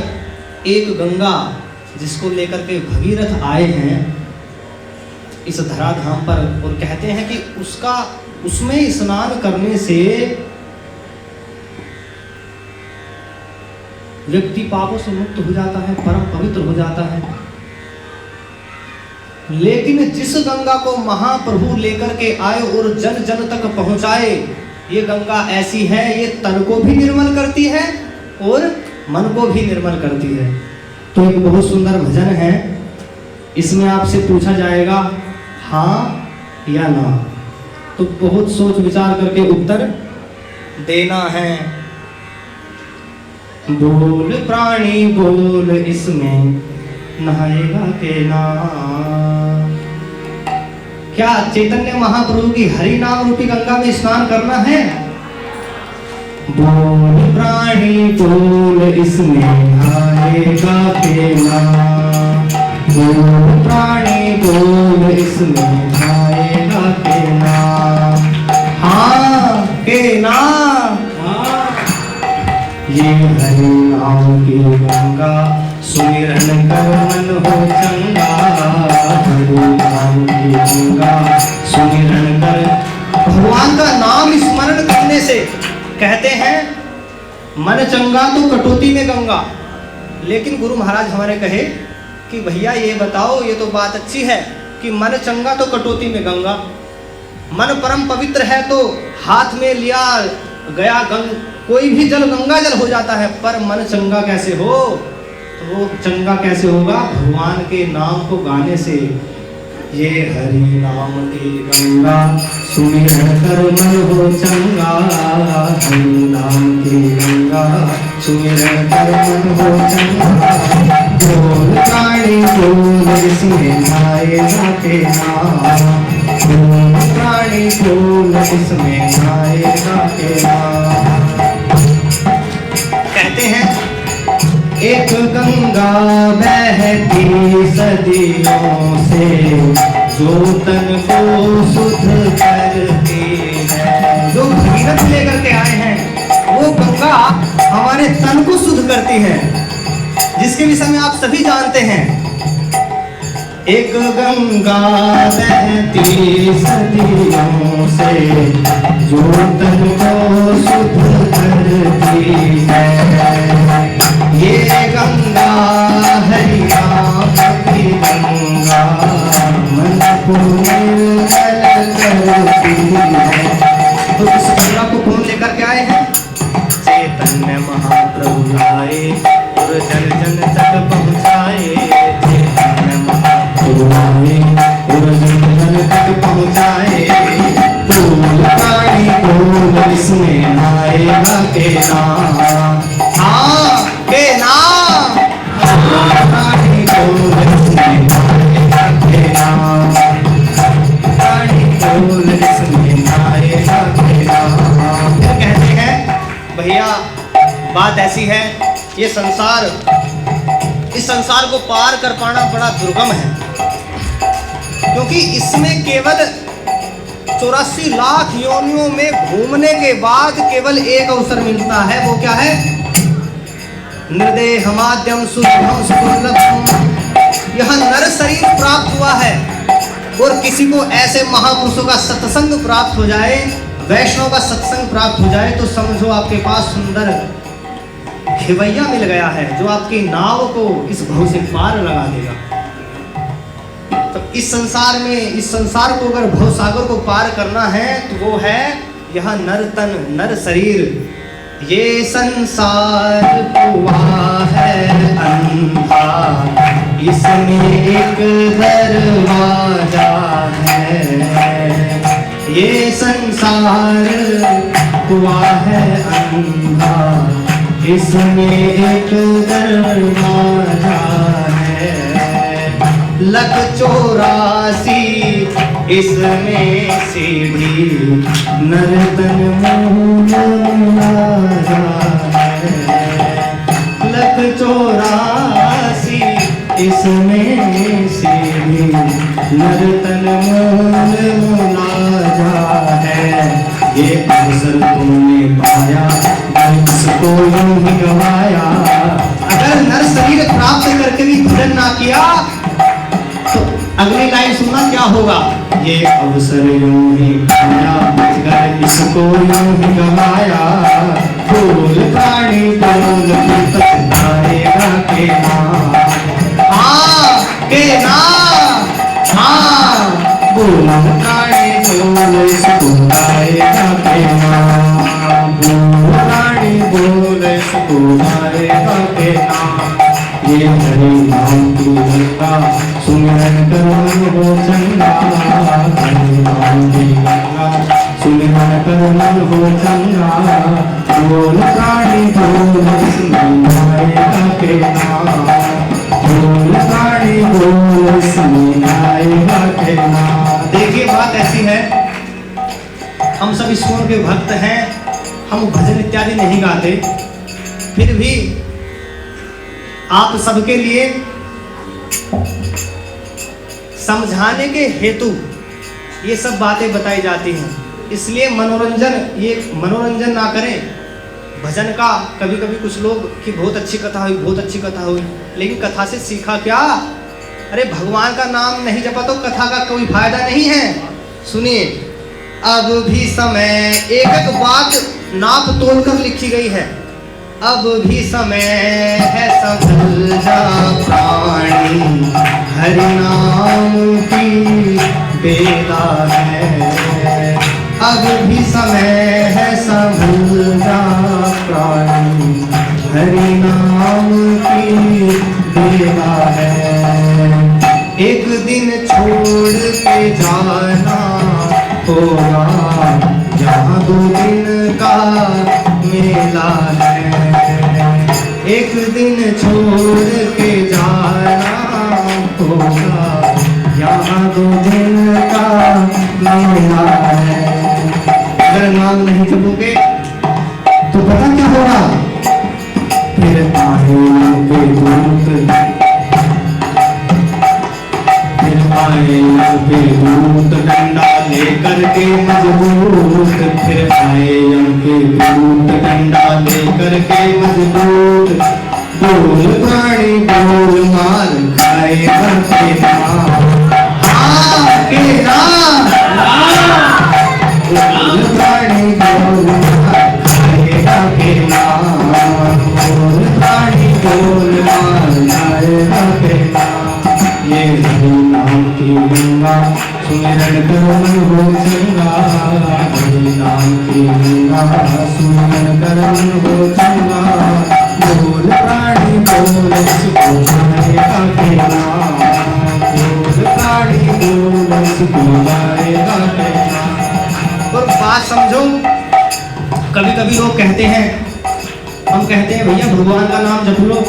एक गंगा जिसको लेकर के भगीरथ आए हैं इस धराधाम पर, और कहते हैं कि उसमें स्नान करने से व्यक्ति पापों से मुक्त हो जाता है, परम पवित्र हो जाता है। लेकिन जिस गंगा को महाप्रभु लेकर के आए और जन जन तक पहुंचाए, ये गंगा ऐसी है, ये तन को भी निर्मल करती है और मन को भी निर्मल करती है। तो एक बहुत सुंदर भजन है, इसमें आपसे पूछा जाएगा हाँ या ना, तो बहुत सोच विचार करके उत्तर देना है। बोल प्राणी बोल इसमें नहाएगा के ना। क्या चैतन्य महाप्रभु की हरि नाम रूपी गंगा में स्नान करना है? बोल प्राणी बोल इसमें नहाएगा के ना। बोल प्राणी बोल इसमें नहाएगा के ना। हाँ के ना। ये हरि नाम की गंगा सुमिरन कर मन हो चंगा। हरि नाम की गंगा सुमिरन कर। भगवान का नाम स्मरण करने से कहते हैं मन चंगा तो कटौती में गंगा। लेकिन गुरु महाराज हमारे कहे कि भैया ये बताओ, ये तो बात अच्छी है कि मन चंगा तो कटौती में गंगा, मन परम पवित्र है तो हाथ में लिया गया कोई भी जल गंगा जल हो जाता है, पर मन चंगा कैसे हो? तो वो चंगा कैसे होगा? भगवान के नाम को गाने से। ये हरि नाम की गंगा सुमिरन कर मन हो चंगा। हरि नाम की गंगा सुमिरन कर मन हो चंगा। बोल प्राणी बोल इसमें नहाएगा के ना। बोल प्राणी बोल इसमें नहाएगा के ना। कहते हैं एक गंगा बहती सदियों से, जो तन को शुद्ध करती है। जो भगीरथ लेकर के आए हैं वो गंगा हमारे तन को शुद्ध करती है, जिसके विषय में आप सभी जानते हैं। एक गंगा बहती सदियों से, जो तन को शुद्ध करती है। ये गंगा हरि नाम की गंगा मन को निर्मल करती है। तो इस गंगा को कौन लेकर के आए हैं? चैतन्य महाप्रभु आए और जन जन तक पहुँचाए। चैतन्य महाप्रभु आए और जन जन तक पहुँचाए। फूल पानी फूल इसमें नहाएगा के बात ऐसी है, ये संसार, इस संसार को पार कर पाना बड़ा दुर्गम है, क्योंकि इसमें केवल 84 लाख योनियों में घूमने के बाद केवल एक अवसर मिलता है। वो क्या है? निर्देहमाद्यम सुलभम सुदुर्लभम। यह नर शरीर प्राप्त हुआ है, और किसी को ऐसे महापुरुषों का सत्संग प्राप्त हो जाए, वैष्णव का सत्संग प्राप्त हो जाए, तो समझो आपके पास सुंदर खेवैया मिल गया है, जो आपकी नाव को इस भव से पार लगा देगा। तो इस संसार में, इस संसार को अगर भव सागर को पार करना है तो वो है यह नर तन, नर शरीर। ये संसार हुआ है अंधा, इसमें एक दरवाजा है। ये संसार हुआ है अंधा, इसमें एक दरवाजा है। लख 84 इसमें सीढ़ी, नर्तन राजा है। लख 84 इसमें सीढ़ी, नर्तन राजा है। ये अवसर तुमने पाया, इसको यूं ही गवाया। अगर नर शरीर प्राप्त करके भी भजन ना किया तो अगली लाइन सुनना क्या होगा? ये अवसर यूं ही पाया, अगर इसको यूं ही गवाया। फूल प्राणी बोल पछताएगा के नाम, हाँ के नाम, हाँ बोल प्राणी बोल इसको गाएगा के नाम। प्राणी बोले सुधारेगा के नाम। ये हरि नाम की गंगा, सुमिरन कर मन हो चंगा। हरि नाम की गंगा, सुमिरन कर मन हो चंगा। बोल प्राणी बोल सुनाएगा के नाम। बोल प्राणी बोल सुनाएगा के नाम। देखिए बात ऐसी है, हम सब ईश्वर के भक्त हैं, हम भजन इत्यादि नहीं गाते, फिर भी आप सबके लिए समझाने के हेतु ये सब बातें बताई जाती हैं। इसलिए मनोरंजन, ये मनोरंजन ना करें भजन का। कभी कभी कुछ लोग कि बहुत अच्छी कथा हुई, बहुत अच्छी कथा हुई, लेकिन कथा से सीखा क्या? अरे भगवान का नाम नहीं जपा तो कथा का कोई फायदा नहीं है। सुनिए, अब भी समय, एक एक बात नाप तोल कर लिखी गई है। अब भी समय है संभल जा प्राणी, हरि नाम की बेदा है। अब भी समय है संभल जा प्राणी, हरि नाम की बेदा है। एक दिन छोड़ के जाना होगा, यहाँ 2 दिन का मेला है। एक दिन छोड़ के जाना होगा, यहाँ 2 दिन का मेला है। अगर नाम नहीं जपोगे तो पता क्या होगा? फिर आएंगे दूत, आएंगे दूत डंडा लेकर के मजबूत। फिर आएंगे दूत डंडा लेकर के मजबूत। बोल प्राणी बोल मार खाएगा के नाम, हाँ के नाम। बोल प्राणी बोल मार खाएगा के नाम। बोल प्राणी बोल मार खाएगा के नाम। ये हरि नाम की गंगा, सुमिरन कर मन हो चंगा। हरि नाम की गंगा, सुमिरन कर मन हो चंगा। बोल प्राणी बोल इसको गाएगा के नाम। बोल प्राणी बोल इसको गाएगा के नाम। और बात समझो, कभी कभी लोग कहते हैं, हम कहते हैं भैया भगवान का नाम जप लो,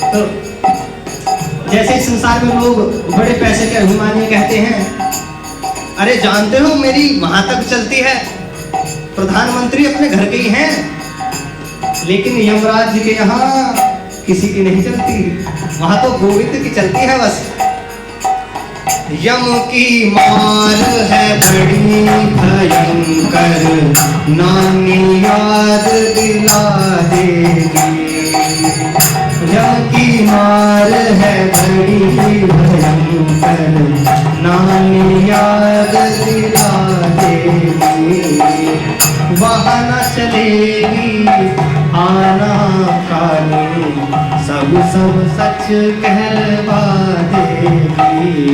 तो जैसे इस संसार में लोग बड़े पैसे के अभिमानी कहते हैं, अरे जानते हो मेरी वहां तक चलती है, प्रधानमंत्री अपने घर के ही हैं, लेकिन यमराज जी के यहाँ किसी की नहीं चलती, वहां तो गोविंद की चलती है बस। यम की मार है बड़ी भयंकर, नानी याद दिला देगी। यम की मार है बड़ी भयंकर, नानी याद दिला देगी। वहाँ न चलेगी आना कानी, सब सच कहलवा देगी।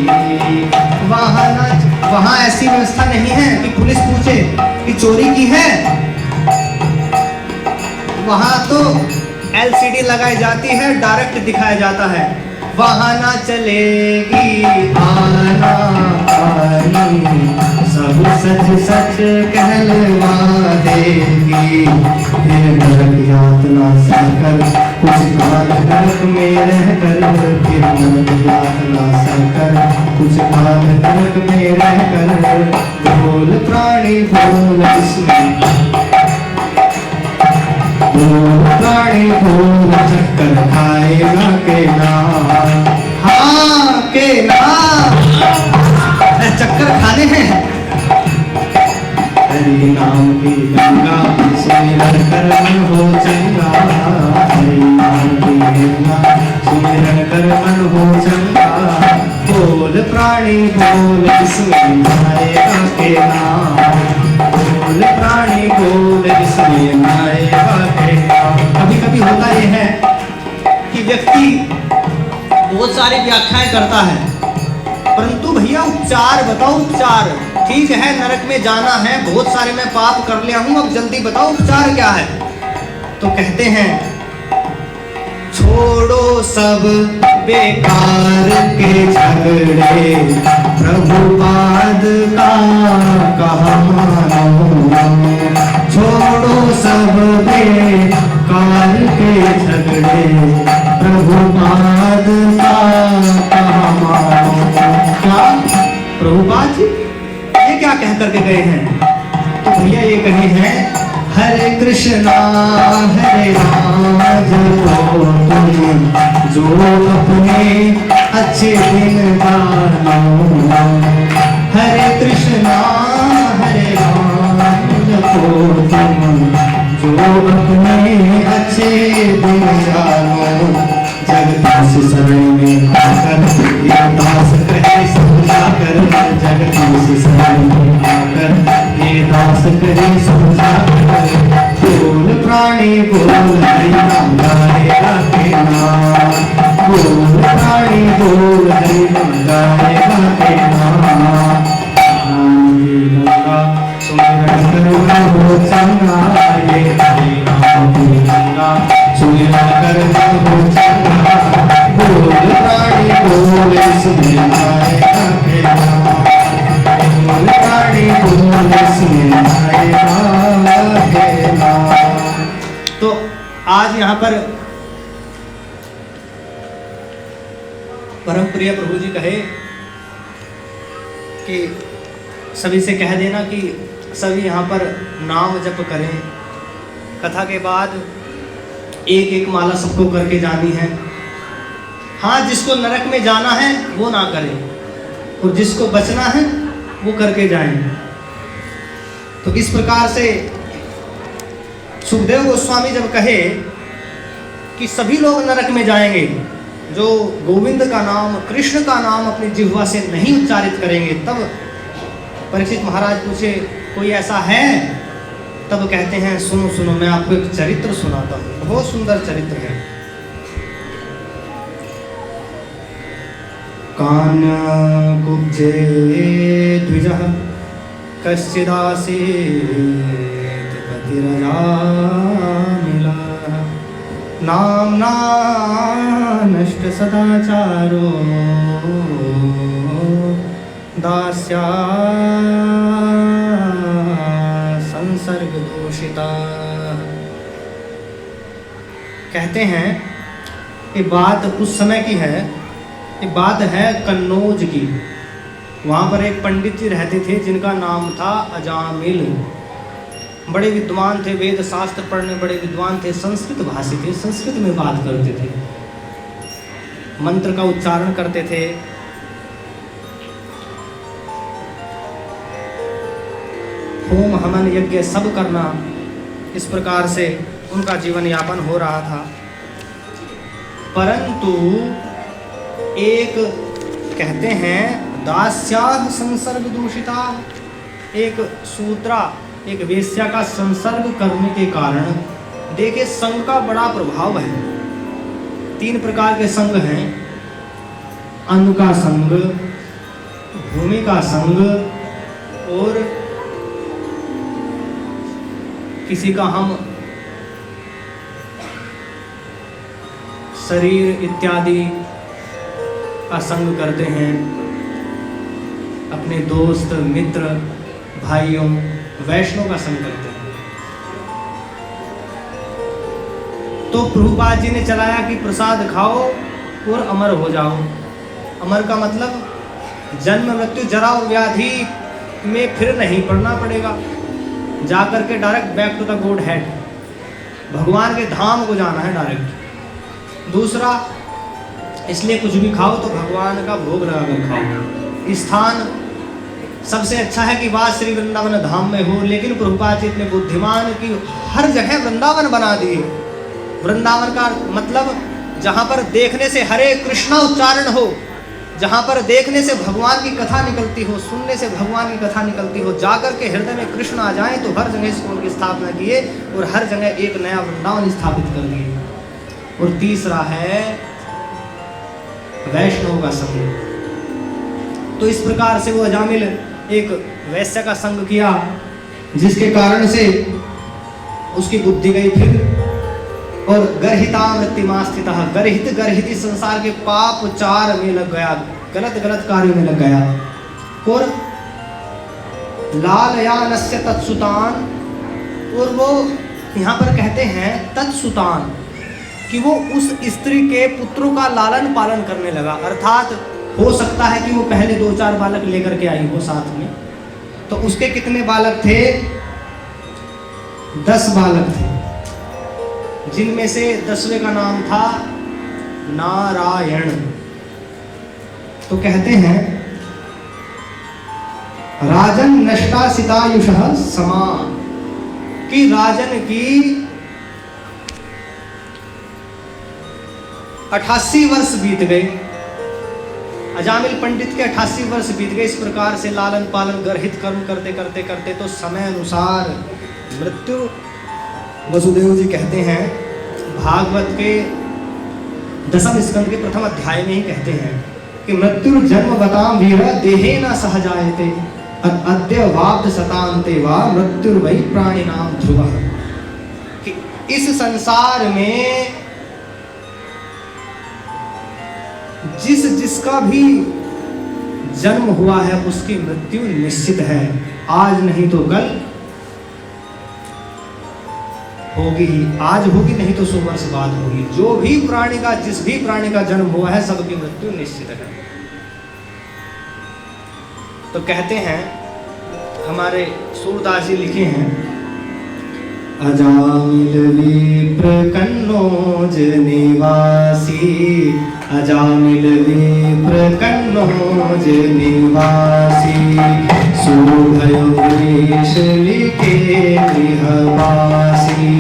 वहाँ ऐसी व्यवस्था नहीं है कि पुलिस पूछे कि चोरी की है। वहाँ तो LCD लगाई जाती है, डायरेक्ट दिखाया जाता है। वहाँ ना चलेगी आना कानी, सब सच कहलवा देगी। फिर नरक यातना सहकर कुछ काल नरक में रहकर, फिर नरक यातना सहकर कुछ काल नरक में रहकर, बोल प्राणी बोल इसमें, बोल प्राणी बोल चक्कर खाएगा के नाम। हाँ के नाम चक्कर खाने हैं। हरि नाम की गंगा सुमिरन कर मन हो चंगा, हरि नाम की गंगा सुमिरन कर मन हो चंगा। बोल प्राणी बोल इसमें आएगा के नाम, बोल प्राणी बोल इसमें आएगा के नाम। कभी कभी होता यह है कि व्यक्ति बहुत सारी व्याख्याएं करता है, परंतु भैया उपचार बताओ उपचार। ठीक है नरक में जाना है, बहुत सारे मैं पाप कर लिया हूं, अब जल्दी बताओ उपचार क्या है। तो कहते हैं छोड़ो सब बेकार के झगड़े, प्रभुपाद का कहा मानो। छोड़ो सब बेकार के झगड़े, प्रभुपाद का कहा मानो। क्या प्रभुपाद जी ये क्या कह करके गए हैं? तो भैया ये कहे हैं हरे कृष्णा हरे राम जपो तुम, जो अपने अच्छे दिन जानो। हरे कृष्णा हरे राम जपो तुम, जो अपने अच्छे दिन जानो। जगदीश शरण में आकर ये दास कहे समझा कर, जगदीश शरण में आकर ये दास कहे समझा कर। बोल प्राणी बोल हरि नाम गाएगा के नाम, बोल प्राणी बोल हरि नाम गाएगा के नाम। गंगा सुमिरन कर हो चंगा, ये हरि नाम की गंगा सुमिरन कर हो चंगा। बोल प्राणी बोल इसमें आएगा के नाम, बोल प्राणी बोल इसमें आएगा के नाम। तो आज यहाँ पर परम प्रिय प्रभु जी कहे कि सभी से कह देना कि सभी यहाँ पर नाम जप करें। कथा के बाद एक एक माला सबको करके जानी है। हाँ जिसको नरक में जाना है वो ना करें, और जिसको बचना है वो करके जाएं। तो इस प्रकार से सुखदेव गोस्वामी जब कहे कि सभी लोग नरक में जाएंगे, जो गोविंद का नाम कृष्ण का नाम अपनी जिह्वा से नहीं उच्चारित करेंगे, तब परीक्षित महाराज पूछे कोई ऐसा है? तब कहते हैं सुनो सुनो मैं आपको एक चरित्र सुनाता हूँ, बहुत सुंदर चरित्र है। कान्य कुब्जे द्विजः कश्चिदासीत् पतिरजा मिला, नाम्ना नष्ट सदाचारो दास्या संसर्ग दूषिता। कहते हैं ये बात उस समय की है, ये बात है कन्नौज की। वहाँ पर एक पंडित जी रहते थे जिनका नाम था अजामिल। बड़े विद्वान थे, वेद शास्त्र पढ़ने बड़े विद्वान थे, संस्कृत भाषी थे, संस्कृत में बात करते थे, मंत्र का उच्चारण करते थे। होम हवन यज्ञ सब करना, इस प्रकार से उनका जीवन यापन हो रहा था। परंतु एक कहते हैं दास्याः संसर्ग दूषिता, एक सूत्रा, एक वेश्या का संसर्ग करने के कारण, देखिए संग का बड़ा प्रभाव है। 3 प्रकार के संग हैं, अन्न का संग, भूमि का संग और किसी का हम शरीर इत्यादि का संग करते हैं, अपने दोस्त मित्र भाइयों वैष्णव का संग करते हैं। तो प्रभुपाद जी ने चलाया कि प्रसाद खाओ और अमर हो जाओ। अमर का मतलब जन्म मृत्यु जरा और व्याधि में फिर नहीं पड़ना पड़ेगा, जाकर के direct back to the Godhead, भगवान के धाम को जाना है डायरेक्ट। दूसरा, इसलिए कुछ भी खाओ तो भगवान का भोग लगाकर खाओ। स्थान सबसे अच्छा है कि वास श्री वृंदावन धाम में हो, लेकिन प्रभुपाद जी इतने बुद्धिमान कि हर जगह वृंदावन बना दिए। वृंदावन का मतलब जहाँ पर देखने से हरे कृष्णा उच्चारण हो, जहाँ पर देखने से भगवान की कथा निकलती हो, सुनने से भगवान की कथा निकलती हो, जाकर के हृदय में कृष्ण आ जाए, तो हर जगह स्कूल की स्थापना किए और हर जगह एक नया वृंदावन स्थापित कर दिए। और तीसरा है वैष्णव का संग। तो इस प्रकार से वो अजामिल एक वैश्य का संग किया, जिसके कारण से उसकी बुद्धि गई फिर, और गर्हिता मृत्युमा स्थितः, गर्हित संसार के पाप चार में लग गया, गलत कार्य में लग गया। और लालयानस्य तत्सुतान, और वो यहाँ पर कहते हैं तत्सुतान कि वो उस स्त्री के पुत्रों का लालन पालन करने लगा। अर्थात हो सकता है कि वो पहले 2-4 बालक लेकर के आई हो साथ में, तो उसके कितने बालक थे? 10 बालक थे, जिनमें से 10वें का नाम था नारायण। तो कहते हैं राजन नष्टा सितायुषः समा, कि राजन की 88 वर्ष बीत गए, अजामिल पंडित के 88 वर्ष बीत गए। इस प्रकार से लालन पालन गर्हित कर्म करते करते करते तो समय अनुसार मृत्यु। वसुदेव जी कहते हैं, भागवत के 10वें स्कंद के 1म अध्याय में ही कहते हैं कि मृत्यु जन्म बताम वीर देहे न सहजायते अद्य वाब्द शतान्ते वा मृत्युर्वै प्राणिनाम ध्रुवः, कि इस संसार में जिसका भी जन्म हुआ है उसकी मृत्यु निश्चित है, आज नहीं तो कल होगी ही। आज होगी नहीं तो 100 वर्ष बाद होगी। जो भी प्राणी का, जिस भी प्राणी का जन्म हुआ है, सबकी मृत्यु निश्चित है। तो कहते हैं, हमारे सूरदास जी लिखे हैं, अजामिल विप्र कन्नौज निवासी, अजामिल विप्र कन्नौज निवासी, सुभयो वेश लिखे गृहवासी,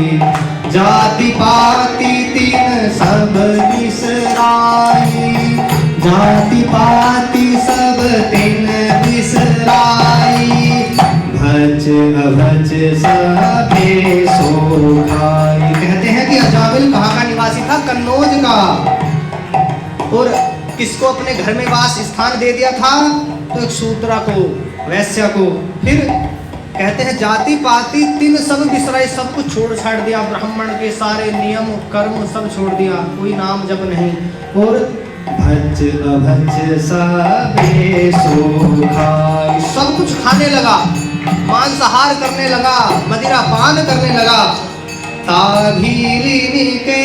जाति पाति तीन सब बिसराई, जाति पाति सब तीन बिसराई, भज अभज सबे सो खाई। कहते हैं कि अजामिल कहाँ का निवासी था? कन्नौज का। और किसको अपने घर में वास स्थान दे दिया था? तो एक शूद्रा को, वैश्या को। फिर कहते हैं जाति पाति तीन सब बिसराई, सब कुछ छोड़ छाड़ दिया, ब्राह्मण के सारे नियम कर्म सब छोड़ दिया, कोई नाम जप नहीं। और भज अभज सबे सो खाई, सब कुछ खाने लगा, मांसाहार करने लगा, मदिरा पान करने लगा। ताभीलिनी के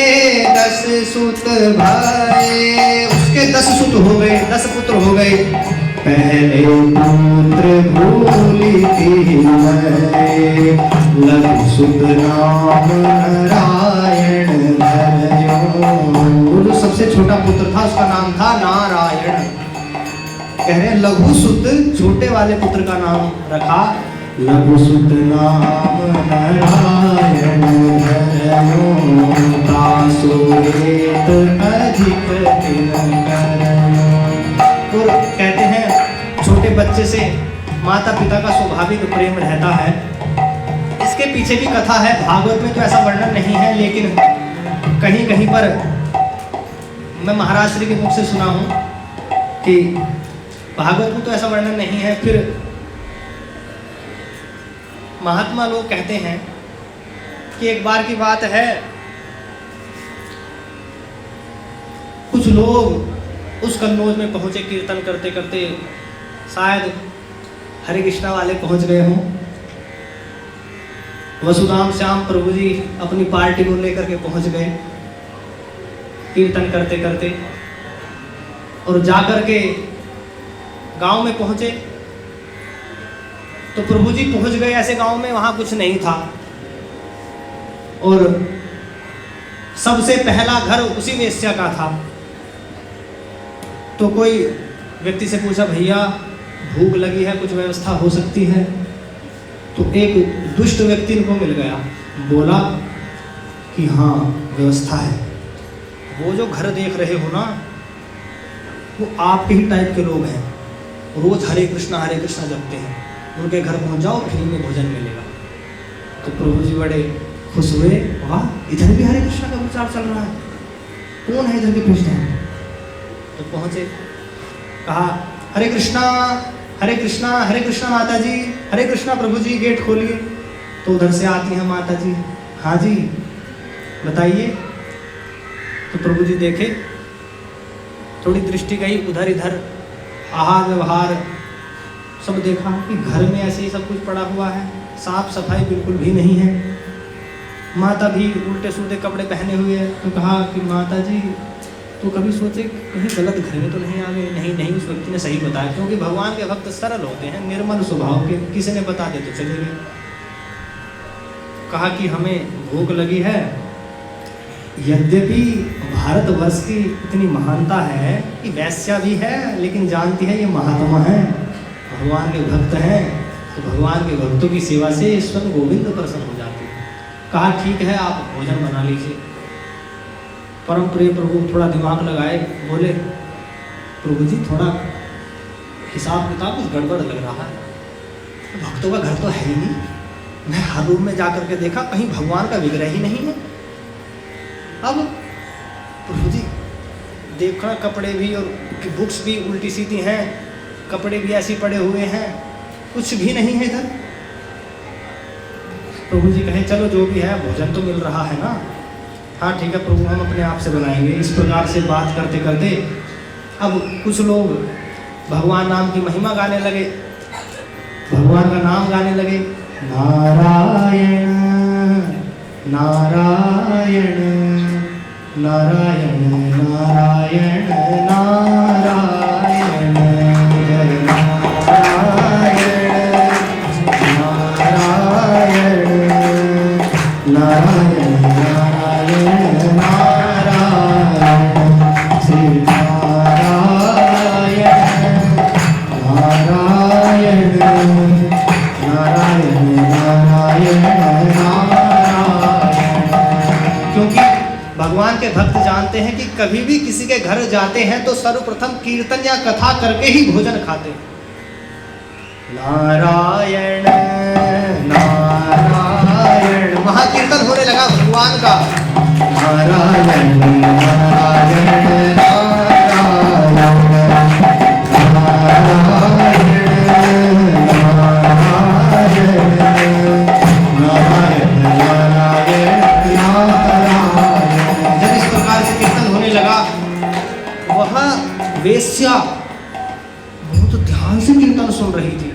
10 सुत भये, उसके 10 सुत हो गए, 10 पुत्र हो गए। पहले पुत्र भूली थी मैं, लघु सुत नाम नारायण धरयो। वो जो सबसे छोटा पुत्र था उसका नाम था नारायण। कह रहे हैं लघु सुत, छोटे वाले पुत्र का नाम रखा लघु सुत नाम नारायण धरयो। दासोरेत अधिक दिन करयो। और कहते हैं छोटे बच्चे से माता पिता का स्वाभाविक प्रेम रहता है। इसके पीछे भी कथा है, भागवत में तो ऐसा वर्णन नहीं है, लेकिन कहीं कहीं पर मैं महाराज श्री के मुख से सुना हूँ कि भागवत में तो ऐसा वर्णन नहीं है। फिर महात्मा लोग कहते हैं कि एक बार की बात है, कुछ लोग उस कन्नौज में पहुंचे कीर्तन करते करते, शायद हरे कृष्णा वाले पहुंच गए हों। वसुधाम श्याम प्रभु जी अपनी पार्टी को लेकर के पहुंच गए कीर्तन करते करते, और जाकर के गांव में पहुंचे तो प्रभु जी पहुंच गए ऐसे गांव में, वहां कुछ नहीं था। और सबसे पहला घर उसी वेश्या का था। तो कोई व्यक्ति से पूछा, भैया भूख लगी है, कुछ व्यवस्था हो सकती है? तो एक दुष्ट व्यक्ति इनको मिल गया, बोला कि हाँ व्यवस्था है। वो जो घर देख रहे हो ना, वो आपके ही टाइप के लोग हैं, रोज हरे कृष्णा जपते हैं। उनके घर पहुंच जाओ, फ्री में भोजन मिलेगा। तो प्रभु जी बड़े खुश हुए, वाह इधर भी हरे कृष्णा का प्रचार चल रहा है, कौन है इधर के कृष्ण? तो पहुंचे, कहा हरे कृष्णा हरे कृष्णा माता जी, हरे कृष्णा प्रभु जी, गेट खोलिए। तो उधर से आती हैं माता जी, हाँ जी बताइए। तो प्रभु जी देखे, थोड़ी दृष्टि गई उधर इधर, आहार व्यवहार सब देखा कि घर में ऐसे ही सब कुछ पड़ा हुआ है, साफ सफाई बिल्कुल भी नहीं है। माता भी उल्टे सूल्टे कपड़े पहने हुए हैं। तो कहा कि माता जी तो कभी सोचे कहीं गलत घर में तो नहीं आ गए? नहीं, उस व्यक्ति ने सही बताया, क्योंकि भगवान के भक्त सरल होते हैं, निर्मल स्वभाव के, किसी ने बता दे तो चले गए। कहा कि हमें भूख लगी है। यद्यपि भारतवर्ष की इतनी महानता है कि वैश्या भी है, लेकिन जानती है ये महात्मा है, भगवान के भक्त हैं, तो भगवान के भक्तों की सेवा से स्वयं गोविंद प्रसन्न हो जाते हैं। कहा ठीक है, आप भोजन बना लीजिए। परम प्रिय प्रभु थोड़ा दिमाग लगाए, बोले प्रभु जी थोड़ा हिसाब किताब कुछ गड़बड़ लग रहा है, भक्तों का घर तो है ही नहीं। मैं हर रूम में जाकर के देखा, कहीं भगवान का विग्रह ही नहीं है। अब प्रभु जी देखा, कपड़े भी और बुक्स भी उल्टी सीधी हैं, कपड़े भी ऐसे पड़े हुए हैं, कुछ भी नहीं है इधर। प्रभु जी कहे चलो जो भी है, भोजन तो मिल रहा है ना? हाँ ठीक है प्रभु, हम अपने आप से बनाएंगे। इस प्रकार से बात करते करते अब कुछ लोग भगवान नाम की महिमा गाने लगे, भगवान का नाम गाने लगे, नारायण नारायण नारायण नारायण नारायण जय नारायण नारायण भगवान के भक्त जानते हैं कि कभी भी किसी के घर जाते हैं तो सर्वप्रथम कीर्तन या कथा करके ही भोजन खाते हैं। नारायण नारायण, महाकीर्तन होने लगा भगवान का। नारायण नारायण वेश्या बहुत ध्यान से कीर्तन सुन रही थी,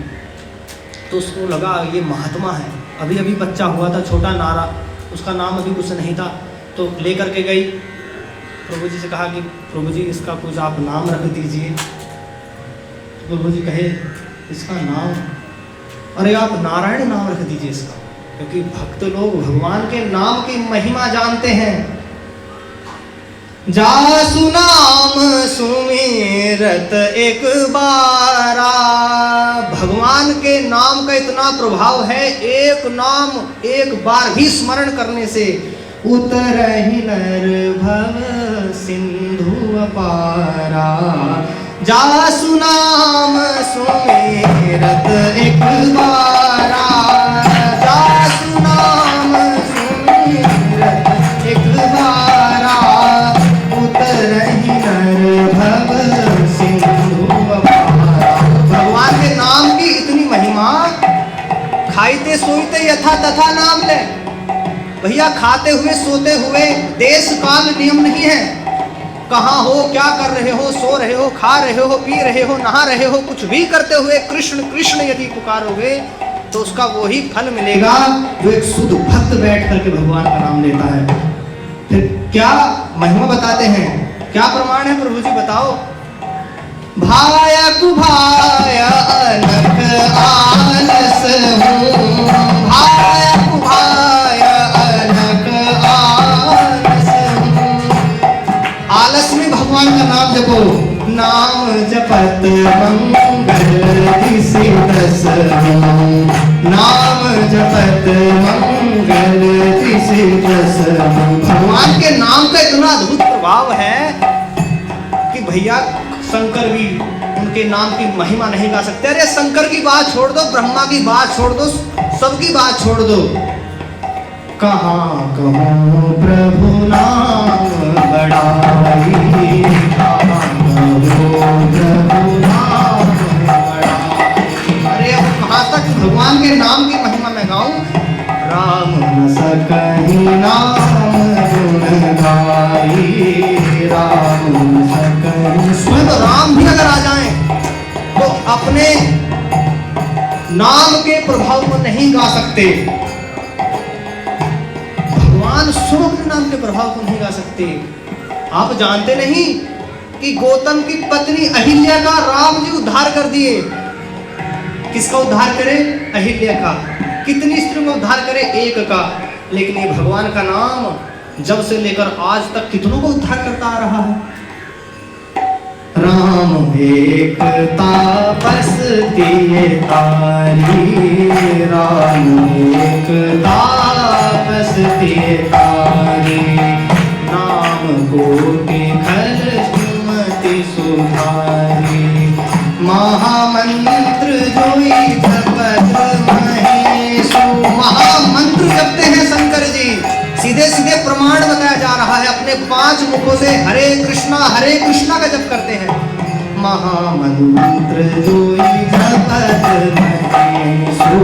तो उसको लगा ये महात्मा है। अभी अभी बच्चा हुआ था, छोटा नारा, उसका नाम अभी कुछ नहीं था। तो लेकर के गई, प्रभु जी से कहा कि प्रभु जी इसका कुछ आप नाम रख दीजिए। तो प्रभु जी कहे इसका नाम, अरे आप नारायण नाम रख दीजिए इसका। क्योंकि भक्त लोग भगवान के नाम की महिमा जानते हैं। जासु नाम सुमिरत एक बारा, भगवान के नाम का इतना प्रभाव है, एक नाम एक बार भी स्मरण करने से उतरहि नर भव सिंधु अपारा। जासु नाम सुमिरत एक बारा, जासु नाम सुमिरत एक बारा, उतरहि नर भव सिंधु अपारा। भगवान के नाम की इतनी महिमा, खाइते सोईते यथा तथा नाम ले। भैया खाते हुए सोते हुए देश काल नियम नहीं है, कहाँ हो, क्या कर रहे हो, सो रहे हो, खा रहे हो, पी रहे हो, नहा रहे हो, कुछ भी करते हुए कृष्ण कृष्ण यदि पुकारोगे तो उसका वही फल मिलेगा जो एक शुद्ध भक्त बैठ करके भगवान का नाम लेता है। फिर क्या महिमा बताते हैं, क्या प्रमाण है प्रभु जी बताओ। भाय कुभाय अनक आलस हूँ, भाय कुभाय अनक आलस हूँ। आलस में भगवान का नाम जपो, नाम जपत मंगल दिसि दस हूँ, नाम जपत मंगल दिसि दस हूँ। भगवान के नाम का इतना अद्भुत प्रभाव है कि भैया शंकर भी उनके नाम की महिमा नहीं गा सकते। अरे शंकर की बात छोड़ दो, ब्रह्मा की बात छोड़ दो, सबकी बात छोड़ दो। कहाँ कहूँ प्रभु नाम बड़ाई, कहाँ कहूँ प्रभु नाम बड़ाई। अरे अब कहाँ तक भगवान के नाम की महिमा मैं गाऊं। राम न सकहि नाम गुण गाई, राम न सकहि। स्वयं राम भी अगर आ जाएं तो अपने नाम के प्रभाव को नहीं गा सकते। भगवान स्वयं अपने नाम के प्रभाव को नहीं गा सकते। आप जानते नहीं कि गौतम की पत्नी अहिल्या का राम जी उद्धार कर दिए। किसका उद्धार करे? अहिल्या का। कितनी स्त्रियों का उद्धार करे? एक का। लेकिन ये भगवान का नाम जब से लेकर आज तक कितनों को उद्धार करता आ रहा है। राम एक तापस दिए तारी, राम एक तापस दिए तारी, नाम कोटि खल सुमति सुधारी, महामंत्र जोई जपत महेशु। महामंत्र जपते हैं शंकर जी, सीधे सीधे प्रमाण बताया जा रहा है। अपने 5 मुखों से हरे कृष्णा का जप करते हैं। महामंत्र जोई जपत महेशु,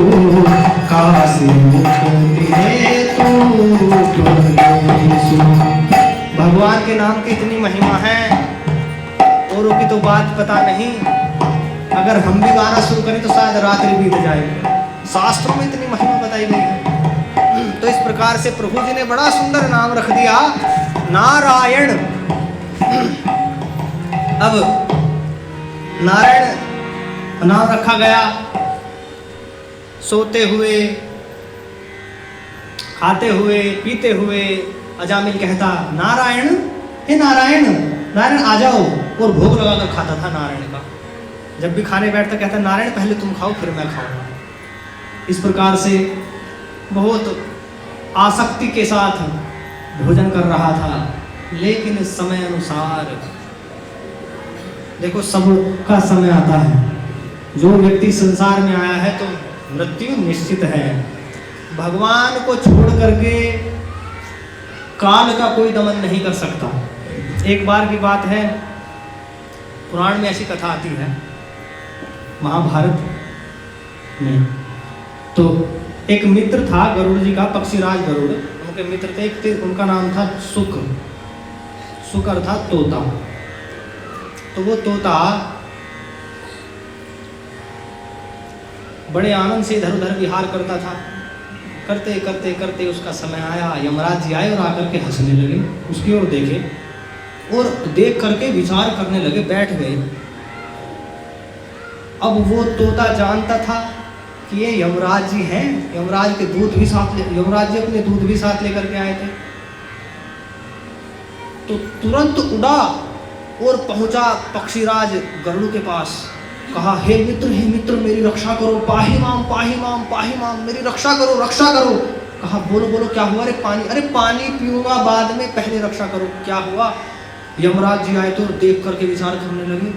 काशी मुक्ति हेतु तुमेशु। भगवान के नाम की इतनी महिमा है, औरों की तो बात पता नहीं। अगर हम भी गाना शुरू करें तो शायद रात्रि बीत जाए। शास्त्रों में इतनी महिमा बताई गई है। तो इस प्रकार से प्रभु जी ने बड़ा सुंदर नाम रख दिया, नारायण। अब नारायण नाम रखा गया। सोते हुए, खाते हुए, पीते हुए अजामिल कहता, नारायण, हे नारायण, नारायण आ जाओ। और भोग लगाकर खाता था नारायण का। जब भी खाने बैठता कहता, नारायण पहले तुम खाओ फिर मैं खाऊंगा। इस प्रकार से बहुत आसक्ति के साथ भोजन कर रहा था। लेकिन समय अनुसार, देखो सबका समय आता है। जो व्यक्ति संसार में आया है तो मृत्यु निश्चित है। भगवान को छोड़ करके काल का कोई दमन नहीं कर सकता। एक बार की बात है, पुराण में ऐसी कथा आती है महाभारत में। तो एक मित्र था गरुड़ जी का, पक्षीराज गरुड़। उनके मित्र थे, एक थे, उनका नाम था सुक। सुक अर्थात तोता। तो वो तोता बड़े आनंद से इधर उधर विहार करता था। करते करते करते उसका समय आया, यमराज जी आए और आकर के हंसने लगे, उसकी ओर देखे और देख करके विचार करने लगे, बैठ गए। अब वो तोता जानता था कि ये यमराज जी हैं, यमराज के दूत भी यमराज जी अपने दूत भी साथ लेकर के आए थे। तो तुरंत उड़ा और पहुंचा पक्षीराज गरुड़ के पास। कहा, हे मित्र मेरी रक्षा करो, पाही माम पाही माम पाही माम, मेरी रक्षा करो रक्षा करो। कहा, बोलो बोलो क्या हुआ? अरे पानी पीऊंगा बाद में, पहले रक्षा करो। क्या हुआ? यमराज जी आए तो देख करके विचार करने लगे।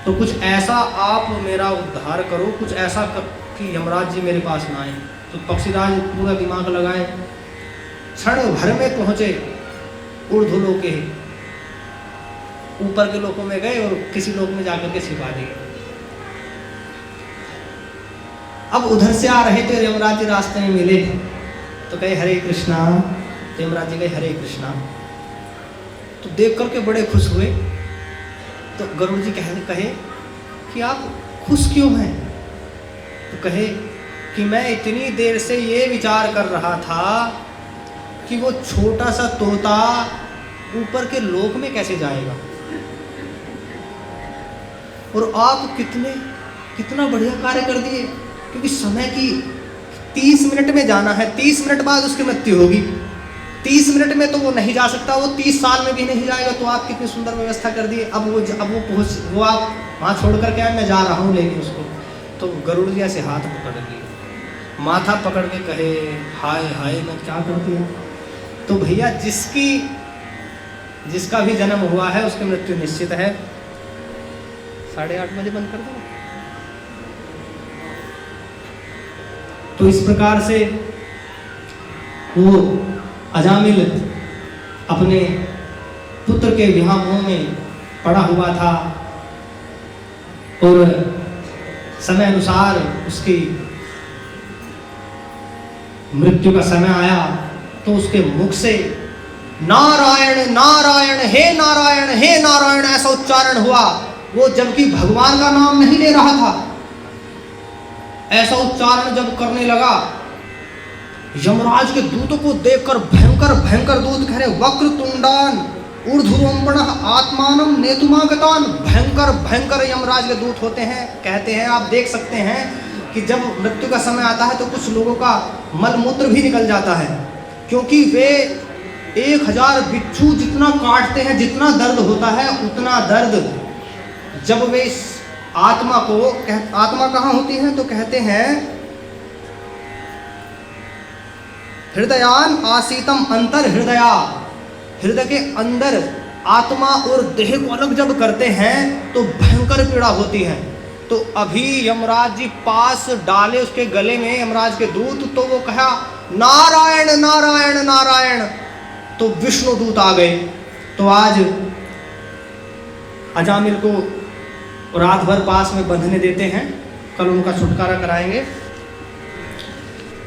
तो कुछ ऐसा आप मेरा उद्धार करो, कुछ ऐसा कि यमराज जी मेरे पास ना आए। तो पक्षीराज पूरा दिमाग लगाए, क्षण भर में पहुंचे ऊर्ध्वलोक के, ऊपर के लोकों में गए और किसी लोक में जाकर के छिपा दिए। अब उधर से आ रहे थे, यमराज जी रास्ते में मिले तो कहे हरे कृष्णा। तो यमराज जी कहे हरे कृष्णा। तो देख करके बड़े खुश हुए। तो गरुड़ जी कहे कि आप खुश क्यों हैं? तो कहे कि मैं इतनी देर से ये विचार कर रहा था कि वो छोटा सा तोता ऊपर के लोक में कैसे जाएगा, और आप कितना बढ़िया कार्य कर दिए। क्योंकि समय की 30 मिनट में जाना है, 30 मिनट बाद उसकी मृत्यु होगी। 30 मिनट में तो वो नहीं जा सकता, वो 30 साल में भी नहीं जाएगा। तो आप कितनी सुंदर व्यवस्था कर दिए। अब वो आप वहाँ छोड़ करके आए, मैं जा रहा हूँ लेने उसको। तो गरुड़ जी ऐसे हाथ पकड़ लिए, माथा पकड़ के कहे, हाय हाय मैं क्या कर दिया। तो भैया जिसका भी जन्म हुआ है उसकी मृत्यु निश्चित है। 8:30 बजे बंद कर दो। तो इस प्रकार से वो अजामिल अपने पुत्र के विवाह मोह में पड़ा हुआ था, और समय अनुसार उसकी मृत्यु का समय आया तो उसके मुख से नारायण नारायण हे नारायण हे नारायण ऐसा उच्चारण हुआ। वो जबकि भगवान का नाम नहीं ले रहा था, ऐसा उच्चारण जब करने लगा, यमराज के दूतों को देखकर भयंकर दूत कह रहे, वक्र तुंडान ऊर्ध्वरोम्बण आत्मानम नेतुमागतान। भयंकर यमराज के दूत होते हैं। कहते हैं, आप देख सकते हैं कि जब मृत्यु का समय आता है तो कुछ लोगों का मल मूत्र भी निकल जाता है, क्योंकि वे 1000 बिच्छू जितना काटते हैं, जितना दर्द होता है उतना दर्द जब वे इस आत्मा कहाँ होती है? तो कहते हैं हृदयान आसीतम अंतर हृदया, हृदय के अंदर आत्मा और देह को अलग जब करते हैं तो भयंकर पीड़ा होती है। तो अभी यमराज जी पास डाले उसके गले में यमराज के दूत, तो वो कहा नारायण नारायण नारायण। तो विष्णु दूत आ गए। तो आज अजामिल को रात भर पास में बंधने देते हैं, कल उनका छुटकारा कराएंगे।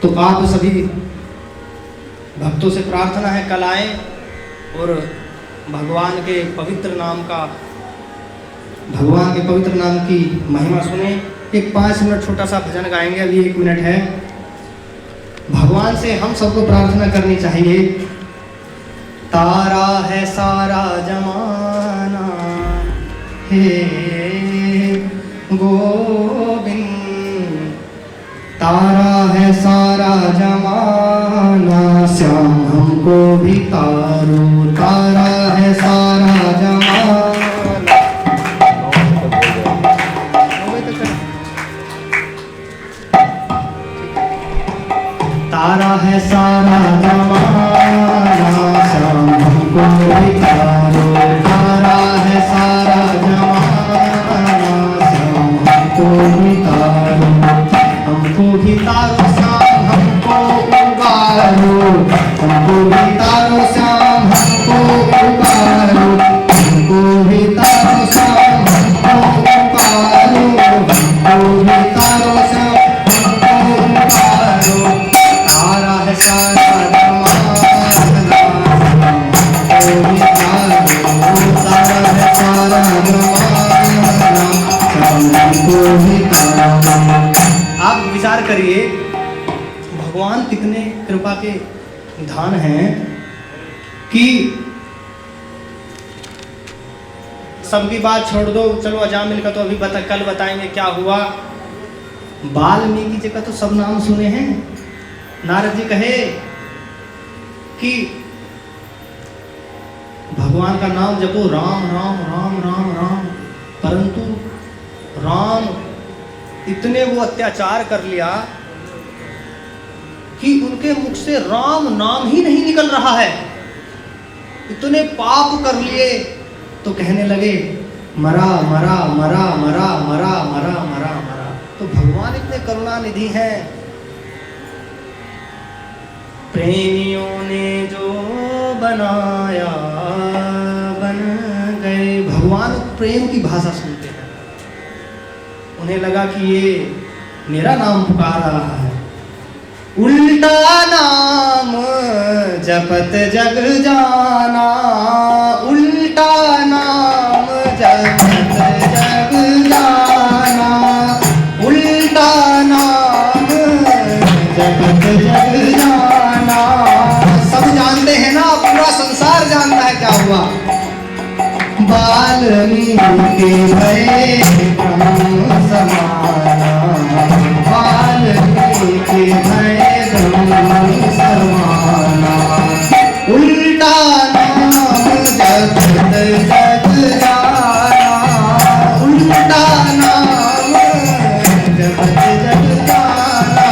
तो आप सभी भक्तों से प्रार्थना है कल आए और भगवान के पवित्र नाम की महिमा सुने। एक 5 मिनट छोटा सा भजन गाएंगे, अभी 1 मिनट है। भगवान से हम सबको प्रार्थना करनी चाहिए। तारा है सारा जमाना हे गोविंद, तारा है सारा जमाना, श्याम हमको भी तारो। तारा है सारा जमाना, तारा है सारा जमाना, श्याम हमको भी तारो। तारा है सारा जमाना, श्याम हमको भी तारो। हमको भी तारो श्याम हमको उबारो, हमको भी तारो श्याम हमको उबारो, हमको भी तारो श्याम हमको उबारो, हमको भी तारो श्याम हमको उबारो। तारा है सारा जमाना, हमको भी तारो। तारा है सारा जमाना, हमको भी तारो। आप विचार करिए, भगवान कितने कृपा के धान हैं कि सबकी बात छोड़ दो, चलो अजामिल का तो अभी कल बताएंगे क्या हुआ। वाल्मीकि जी का तो सब नाम सुने हैं। नारद जी कहे कि भगवान का नाम जपो, राम राम राम राम राम, परंतु राम इतने वो अत्याचार कर लिया कि उनके मुख से राम नाम ही नहीं निकल रहा है। इतने पाप कर लिए तो कहने लगे मरा मरा मरा मरा मरा मरा मरा मरा। तो भगवान इतने करुणा निधि हैं। प्रेमियों ने जो बनाया बन गए। भगवान प्रेम की भाषा सुनते हैं। उन्हें लगा कि ये मेरा नाम पुकार रहा है। उल्टा नाम जपत जग जाना, उल्टा नाम जपत जग जाना, उल्टा नाम जपत जग जाना। सब जानते हैं ना, पूरा संसार जानता है क्या हुआ। वाल्मीकि भये ब्रह्म समाना, वाल्मीकि भये ब्रह्म समाना। उल्टा नाम जपत जग जाना, उल्टा नाम जपत जग जाना।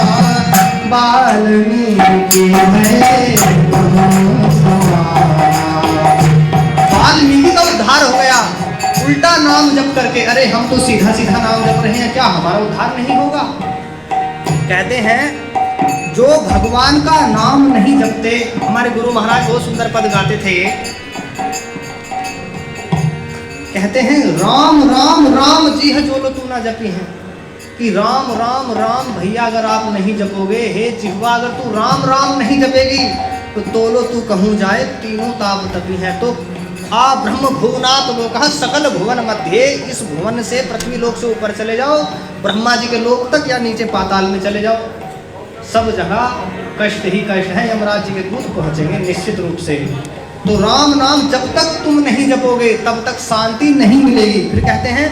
वाल्मीकि भये ब्रह्म समाना। वाल्मीकि का उद्धार हो गया उल्टा नाम जप करके। अरे हम तो सीधा सीधा नाम जप रहे हैं, क्या हमारा उद्धार नहीं होगा? कहते हैं जो भगवान का नाम नहीं जपते, हमारे गुरु महाराज बहुत सुंदर पद गाते थे ये, कहते हैं राम राम राम जी है जो लो तू ना जपी है। कि राम राम राम भैया अगर आप नहीं जपोगे, हे जिह्वा अगर तू राम राम नहीं जपेगी तो तोलो तू कहूँ जाए तीनों ताप तपी है। तो आ ब्रह्म भुवनात् लोकः, सकल भुवन मध्य, इस भुवन से पृथ्वी लोक से ऊपर चले जाओ, ब्रह्मा जी के लोक तक या नीचे पाताल में चले जाओ, सब जगह कष्ट ही कष्ट है। यमराज जी के दूत पहुंचेंगे निश्चित रूप से। तो राम नाम जब तक तुम नहीं जपोगे तब तक शांति नहीं मिलेगी। फिर कहते हैं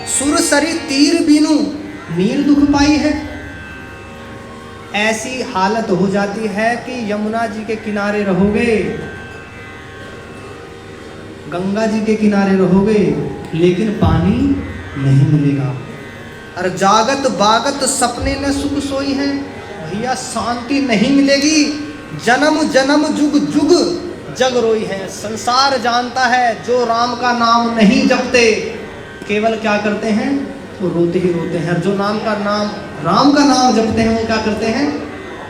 सुरसरी तीर बीनू नीर दुख पाई है। ऐसी हालत हो जाती है कि यमुना जी के किनारे रहोगे, गंगा जी के किनारे रहोगे, लेकिन पानी नहीं मिलेगा। और जागत बागत सपने न सुख सोई है, भैया शांति नहीं मिलेगी। जन्म जन्म जुग जुग जग रोई है। संसार जानता है जो राम का नाम नहीं जपते केवल क्या करते हैं, वो रोते ही रोते हैं। जो राम का नाम जपते हैं वो क्या करते हैं,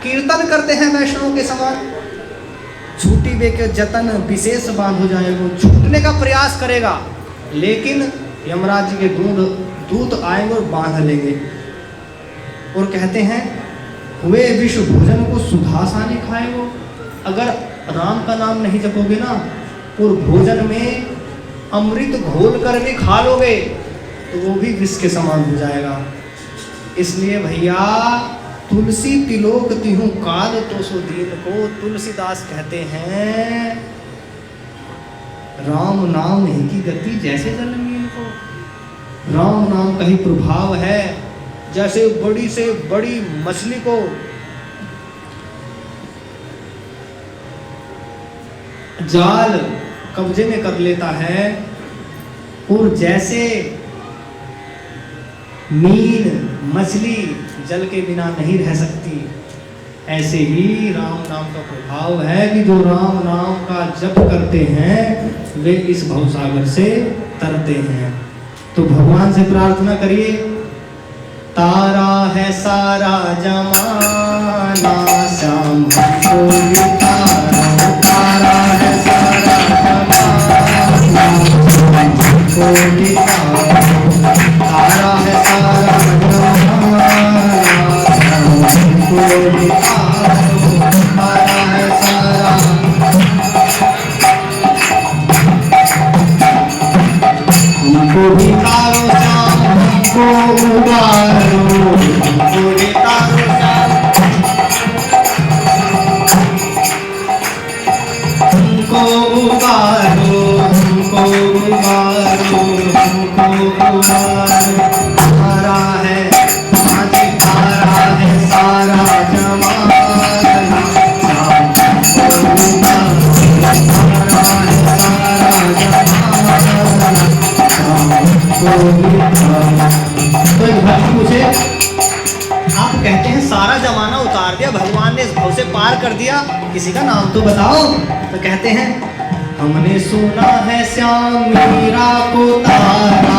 कीर्तन करते हैं वैष्णव के समान। छूटी बे के जतन विशेष बांध हो जाए, वो छूटने का प्रयास करेगा, लेकिन यमराज जी के दूत आएंगे और बांध लेंगे। और कहते हैं हुए विश्व भोजन को सुधा सानी खाए। वो अगर राम का नाम नहीं जपोगे ना और भोजन में अमृत घोल कर भी खा लोगे तो वो भी विष के समान हो जाएगा। इसलिए भैया तुलसी तिलोक तिहु काल तो सो दीन को, तुलसीदास कहते हैं राम नाम ही की गति जैसे जलमीन को। राम नाम का ही प्रभाव है। जैसे बड़ी से बड़ी मछली को जाल कब्जे में कर लेता है, और जैसे मीन मछली जल के बिना नहीं रह सकती, ऐसे ही राम नाम का प्रभाव है कि जो राम नाम का जप करते हैं वे इस भवसागर से तरते हैं। तो भगवान से प्रार्थना करिए, तारा है सारा जमाना श्याम हमको तारा, तारा है सारा जमाना हमको तारा है सारा जमाना हमको तारा है सारा। हमको भी तारो श्याम हमको उबारो, हमको भी तारो श्याम हमको उबारो, हमको मारो हमको मारो, हारा है आज हारा है सारा जमाना, राम को मारो हारा है सारा जमाना, राम को मारो। तो एक भक्त पूछे, आप कहते हैं सारा जमाना उतार दिया, भगवान ने इस भव से पार कर दिया, किसी का नाम तो बताओ। तो कहते हैं हमने सुना है श्याम मीरा को तारा,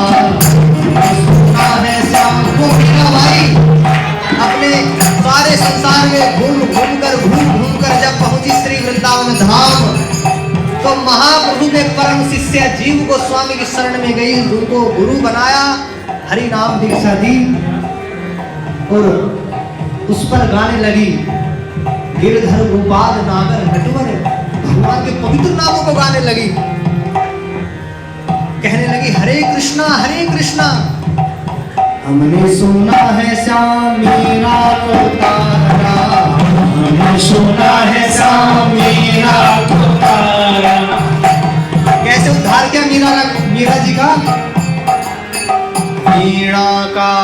हमने सुना है श्याम को मीरा भाई अपने सारे संसार में घूम घूम कर जब पहुंची श्री वृंदावन धाम, तो महाप्रभु के परम शिष्य जीव गोस्वामी की शरण में गई, उनको गुरु बनाया, हरि नाम दीक्षा दी और उस पर गाने लगी गिरधर गोपाल नागर नटवर, भगवान के पवित्र नामों को गाने लगी, कहने लगी हरे कृष्णा। हमने सुना है श्याम मीरा को तारा, हमने सुना है श्याम मीरा को तारा। कैसे उद्धार किया मीरा जी का? वीणा का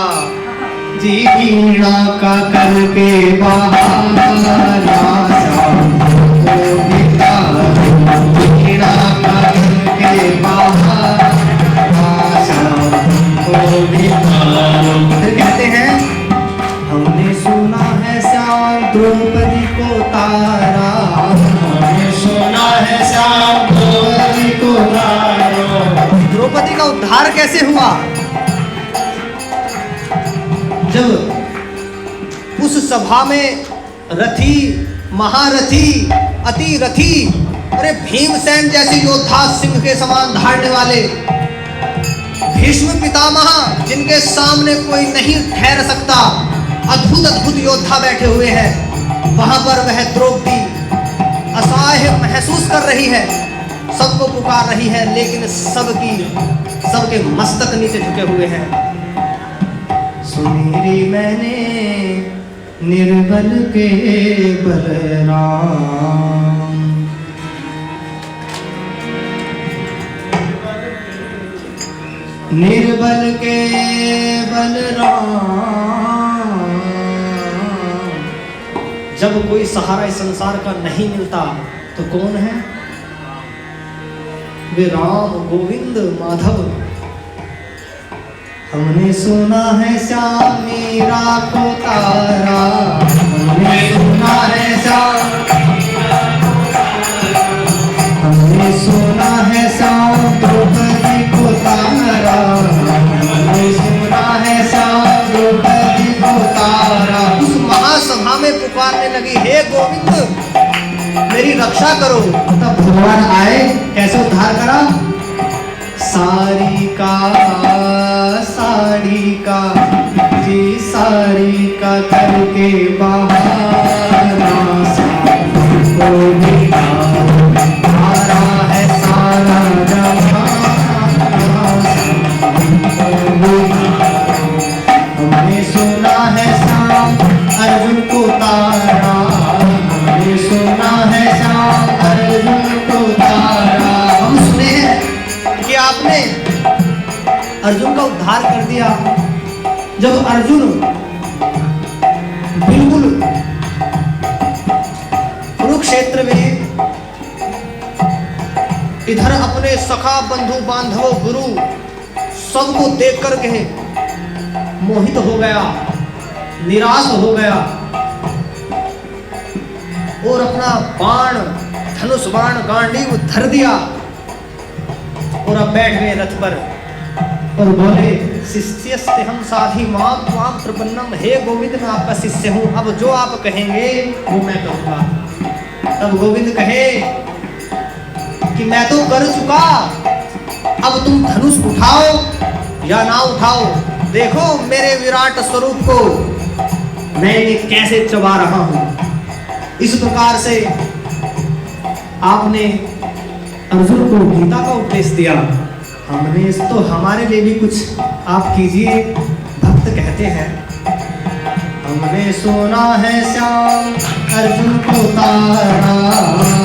जी वीणा का करके बहाना, श्याम को भिखारो, वीणा का करके बहाना, श्याम को भिखारो। फिर कहते हैं हमने सुना है श्याम द्रौपदी को तारा, हमने सुना है श्याम द्रौपदी को तारा। द्रौपदी का उद्धार कैसे हुआ? जब उस सभा में रथी, महारथी, अति रथी, अरे भीमसेन जैसे योद्धा, सिंह के समान धारने वाले, भीष्म पितामह जिनके सामने कोई नहीं ठहर सकता, अद्भुत योद्धा बैठे हुए हैं, वहां पर वह द्रौपदी असहाय महसूस कर रही है, सबको पुकार रही है, लेकिन सबके मस्तक नीचे झुके हुए हैं। सुमेरी मैंने निर्बल के बलराम, निर्बल के बलराम। जब कोई सहारा इस संसार का नहीं मिलता तो कौन है? वे राम, गोविंद, माधव। हमने सुना है श्याम मीरा को तारा, हमने सुना है श्याम, हमने सुना है श्याम द्रौपदी को तारा, हमने सुना है श्याम द्रौपदी को तारा। उस महासभा में पुकारने लगी, हे गोविंद मेरी रक्षा करो। तब भगवान आए, कैसे उद्धार करा? साड़ी का जी साड़ी का करके बहाना, को भिखारा है सारा जमाना, हमने सुना है श्याम अर्जुन को तारा, हमने सुना है श्याम अर्जुन को तारा। हम सुने हैं कि आपने अर्जुन का उद्धार कर दिया। जब अर्जुन बिल्कुल कुरुक्षेत्र में इधर अपने सखा, बंधु, बांधव, गुरु सबको देख करके मोहित हो गया, निराश हो गया और अपना बाण, धनुष बाण, गांडीव धर दिया और अब बैठ गए रथ पर और बोले, शिष्यस्ते हम साधी माम त्वाम प्रपन्नम, हे गोविंद मैं आपका शिष्य हूँ, अब जो आप कहेंगे वो मैं करूँगा। तब गोविंद कहे कि मैं तो कर चुका, अब तुम धनुष उठाओ या ना उठाओ, देखो मेरे विराट स्वरूप को मैं इन्हें कैसे चबा रहा हूँ। इस प्रकार से आपने अर्जुन को गीता का उपदेश दिया। हमने तो हमारे लिए भी कुछ आप कीजिए। भक्त कहते हैं, हमने सुना है श्याम अर्जुन को तारा,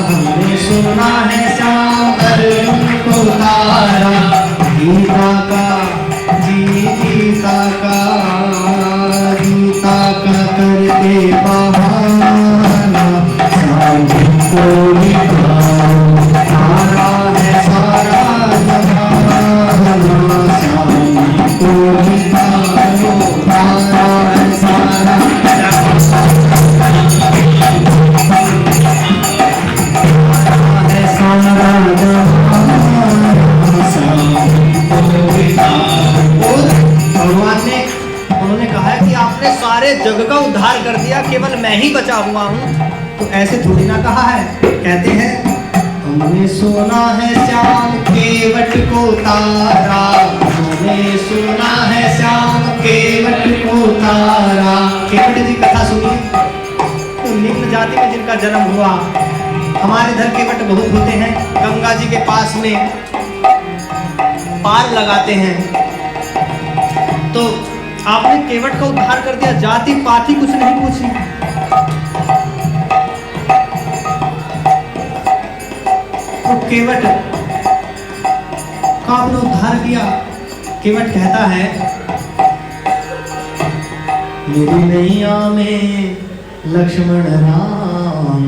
हमने सुना है श्याम अर्जुन को तारा, गीता का करके बहाना साधु को निकालो, तारा है सारा जहान, साधु को निकालो, तारा है सारा भगवान ने उन्होंने कहा है कि आपने सारे जग का उद्धार कर दिया, केवल मैं ही बचा हुआ हूँ। तो ऐसे थोड़ी ना कहा है। कहते हैं हमने सुना है श्याम केवट को तारा, हमने सुना है श्याम केवट को तारा। केवट जी कथा सुनिए। तो निम्न जाति में जिनका जन्म हुआ, हमारे इधर केवट बहुत होते हैं, गंगा जी के पास में पार लगाते हैं। तो आपने केवट का उद्धार कर दिया, जाति पाति कुछ नहीं पूछी। तो केवट का आपने उद्धार किया। केवट कहता है मेरी नैया में लक्ष्मण राम,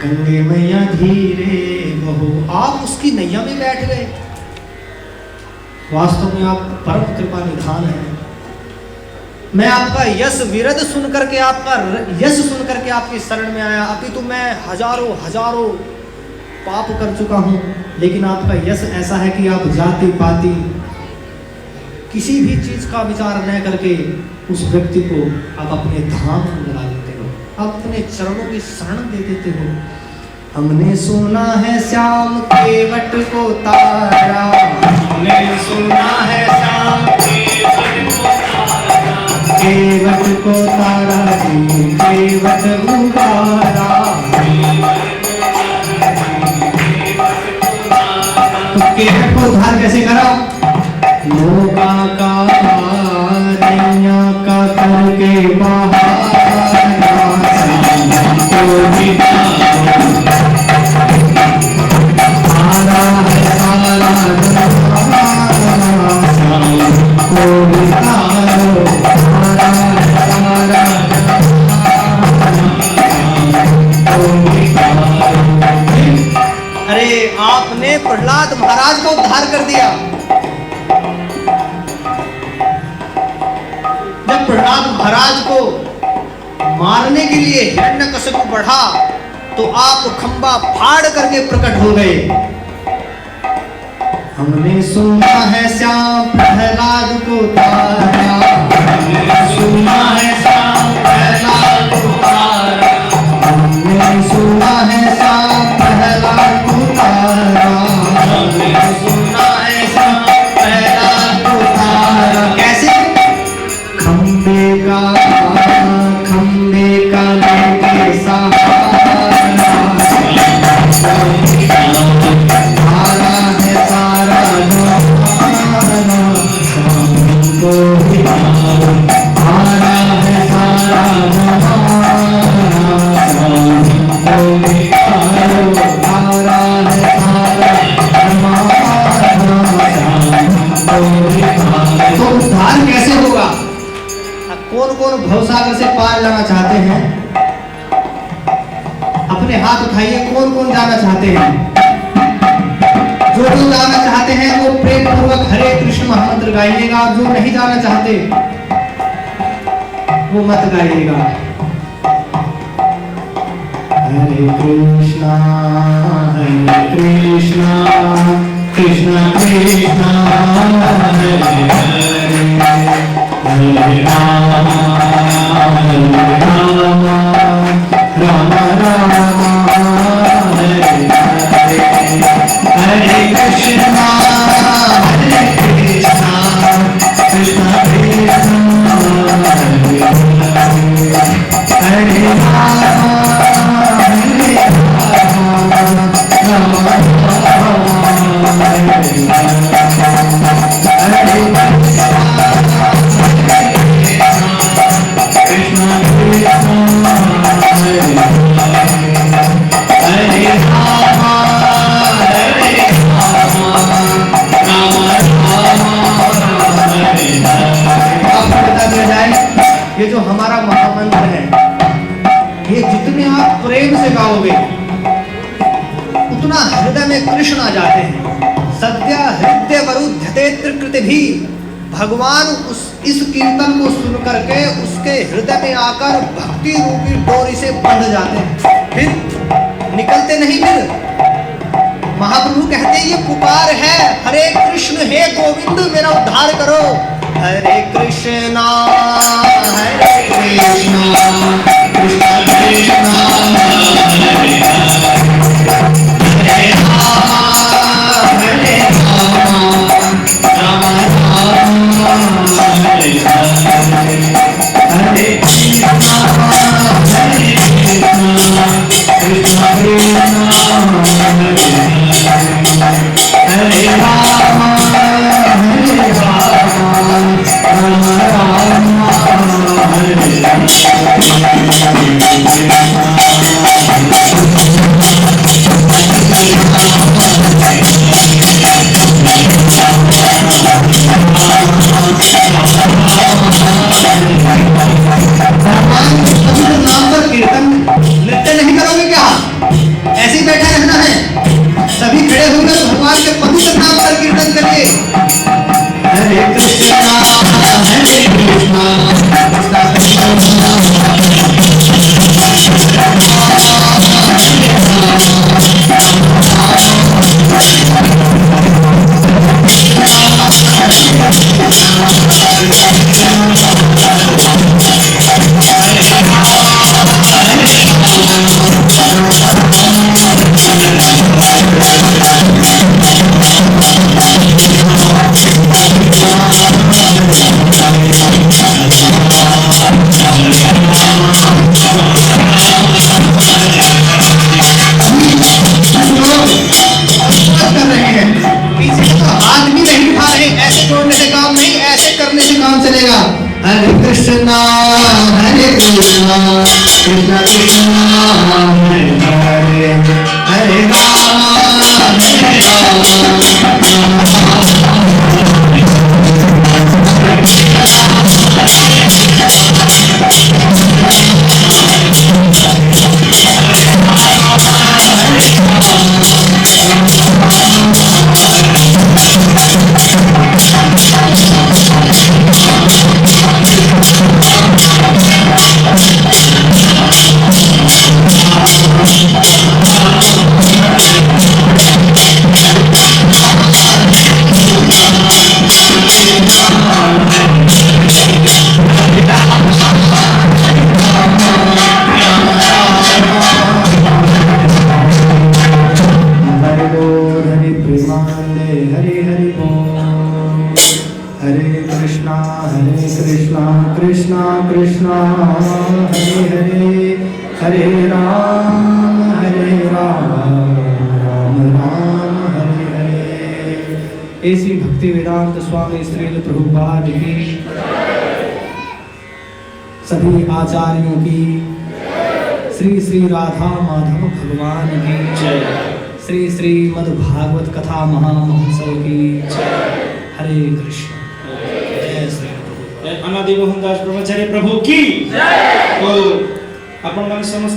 गंगे मैया धीरे बहो। आप उसकी नैया में बैठ गए। वास्तव में आप परम कृपा निधान हैं। मैं आपका यश विरद सुन करके, आपका यश सुन करके आपकी शरण में आया। अभी तो मैं हजारों हजारों पाप कर चुका हूँ, लेकिन आपका यश ऐसा है कि आप जाति पाति किसी भी चीज का विचार न करके उस व्यक्ति को आप अपने धाम में बुला देते हो, आप अपने चरणों की शरण दे देते हो। हमने सुना है श्याम केवट को तारा, हमने सुना है श्याम केवट को तारा जी, केवट उबारा। तो केवट को उद्धार कैसे करा? लोका का नैया का करके बहाना को अरे आपने प्रहलाद महाराज को उद्धार कर दिया। जब प्रहलाद महाराज को मारने के लिए हिरण्यकशिपु बढ़ा, तो आप खंबा फाड़ करके प्रकट हो गए। हमने सुना है श्याम प्रहलाद को तारा, हमने सुना है श्याम प्रहलाद को तारा, हमने सुना है श्याम प्रहलाद को तारा, हमने सुना है श्याम प्रहलाद को तारा। कैसे? खंबे का लेके सहारा, तारा है सारा जहान, को तारा है सारा जहान, को तारा है सारा जहान। तो उद्धार कैसे होगा? कौन कौन भवसागर से पार जाना चाहते हैं? अपने हाथ उठाइए। कौन कौन जाना चाहते हैं? जो लोग जाना चाहते हैं वो प्रेम पूर्वक हरे कृष्ण महामंत्र गाइएगा। जो नहीं जाना चाहते वो मत गाइएगा। हरे कृष्णा कृष्ण कृष्ण हरे हरे, हरे राम राम राम हरे हरे, हरे कृष्णा कृष्ण कृष्ण हरे राम सद्य हृदय वरुध्यते त्रिकृति भी। भगवान इस कीर्तन को सुन करके उसके हृदय में आकर भक्ति रूपी डोरी से बंध जाते हैं, फिर निकलते नहीं। फिर महाप्रभु कहते ये पुकार है, हरे कृष्ण हे गोविंद मेरा उद्धार करो। हरे कृष्णा हरे कृष्णा कृष्ण कृष्ण हरे हरे हरे राम राम हरे हरे हरे कृष्णा हरे कृष्णा कृष्ण कृष्ण हरे राम हरे राम राम राम हरे नाम पर कीर्तन नृत्य नहीं करोगे क्या? ऐसे ही बैठा रहना है? सभी खड़े होकर भगवान के पवित्र नाम पर कीर्तन करिए। हरे कृष्णा हरे कृष्णा कृष्णा कृष्णा हरे कृष्णा हरे कृष्णा कृष्ण कृष्णा हरे हरे हरे राम हरे कृष्णा कृष्णा हरे हरे हरे राम राम राम हरे हरे। ऐसी भक्ति वेदांत स्वामी श्रील प्रभुपाद की, सभी आचार्यों की, श्री श्री राधा माधव भगवान की जय, श्री श्री मद् भागवत कथा महामहोत्सव की जय। हरे कृष्ण। अनादि मोहन दास ब्रह्मचारी प्रभु की जय। तो अपन मन समस्त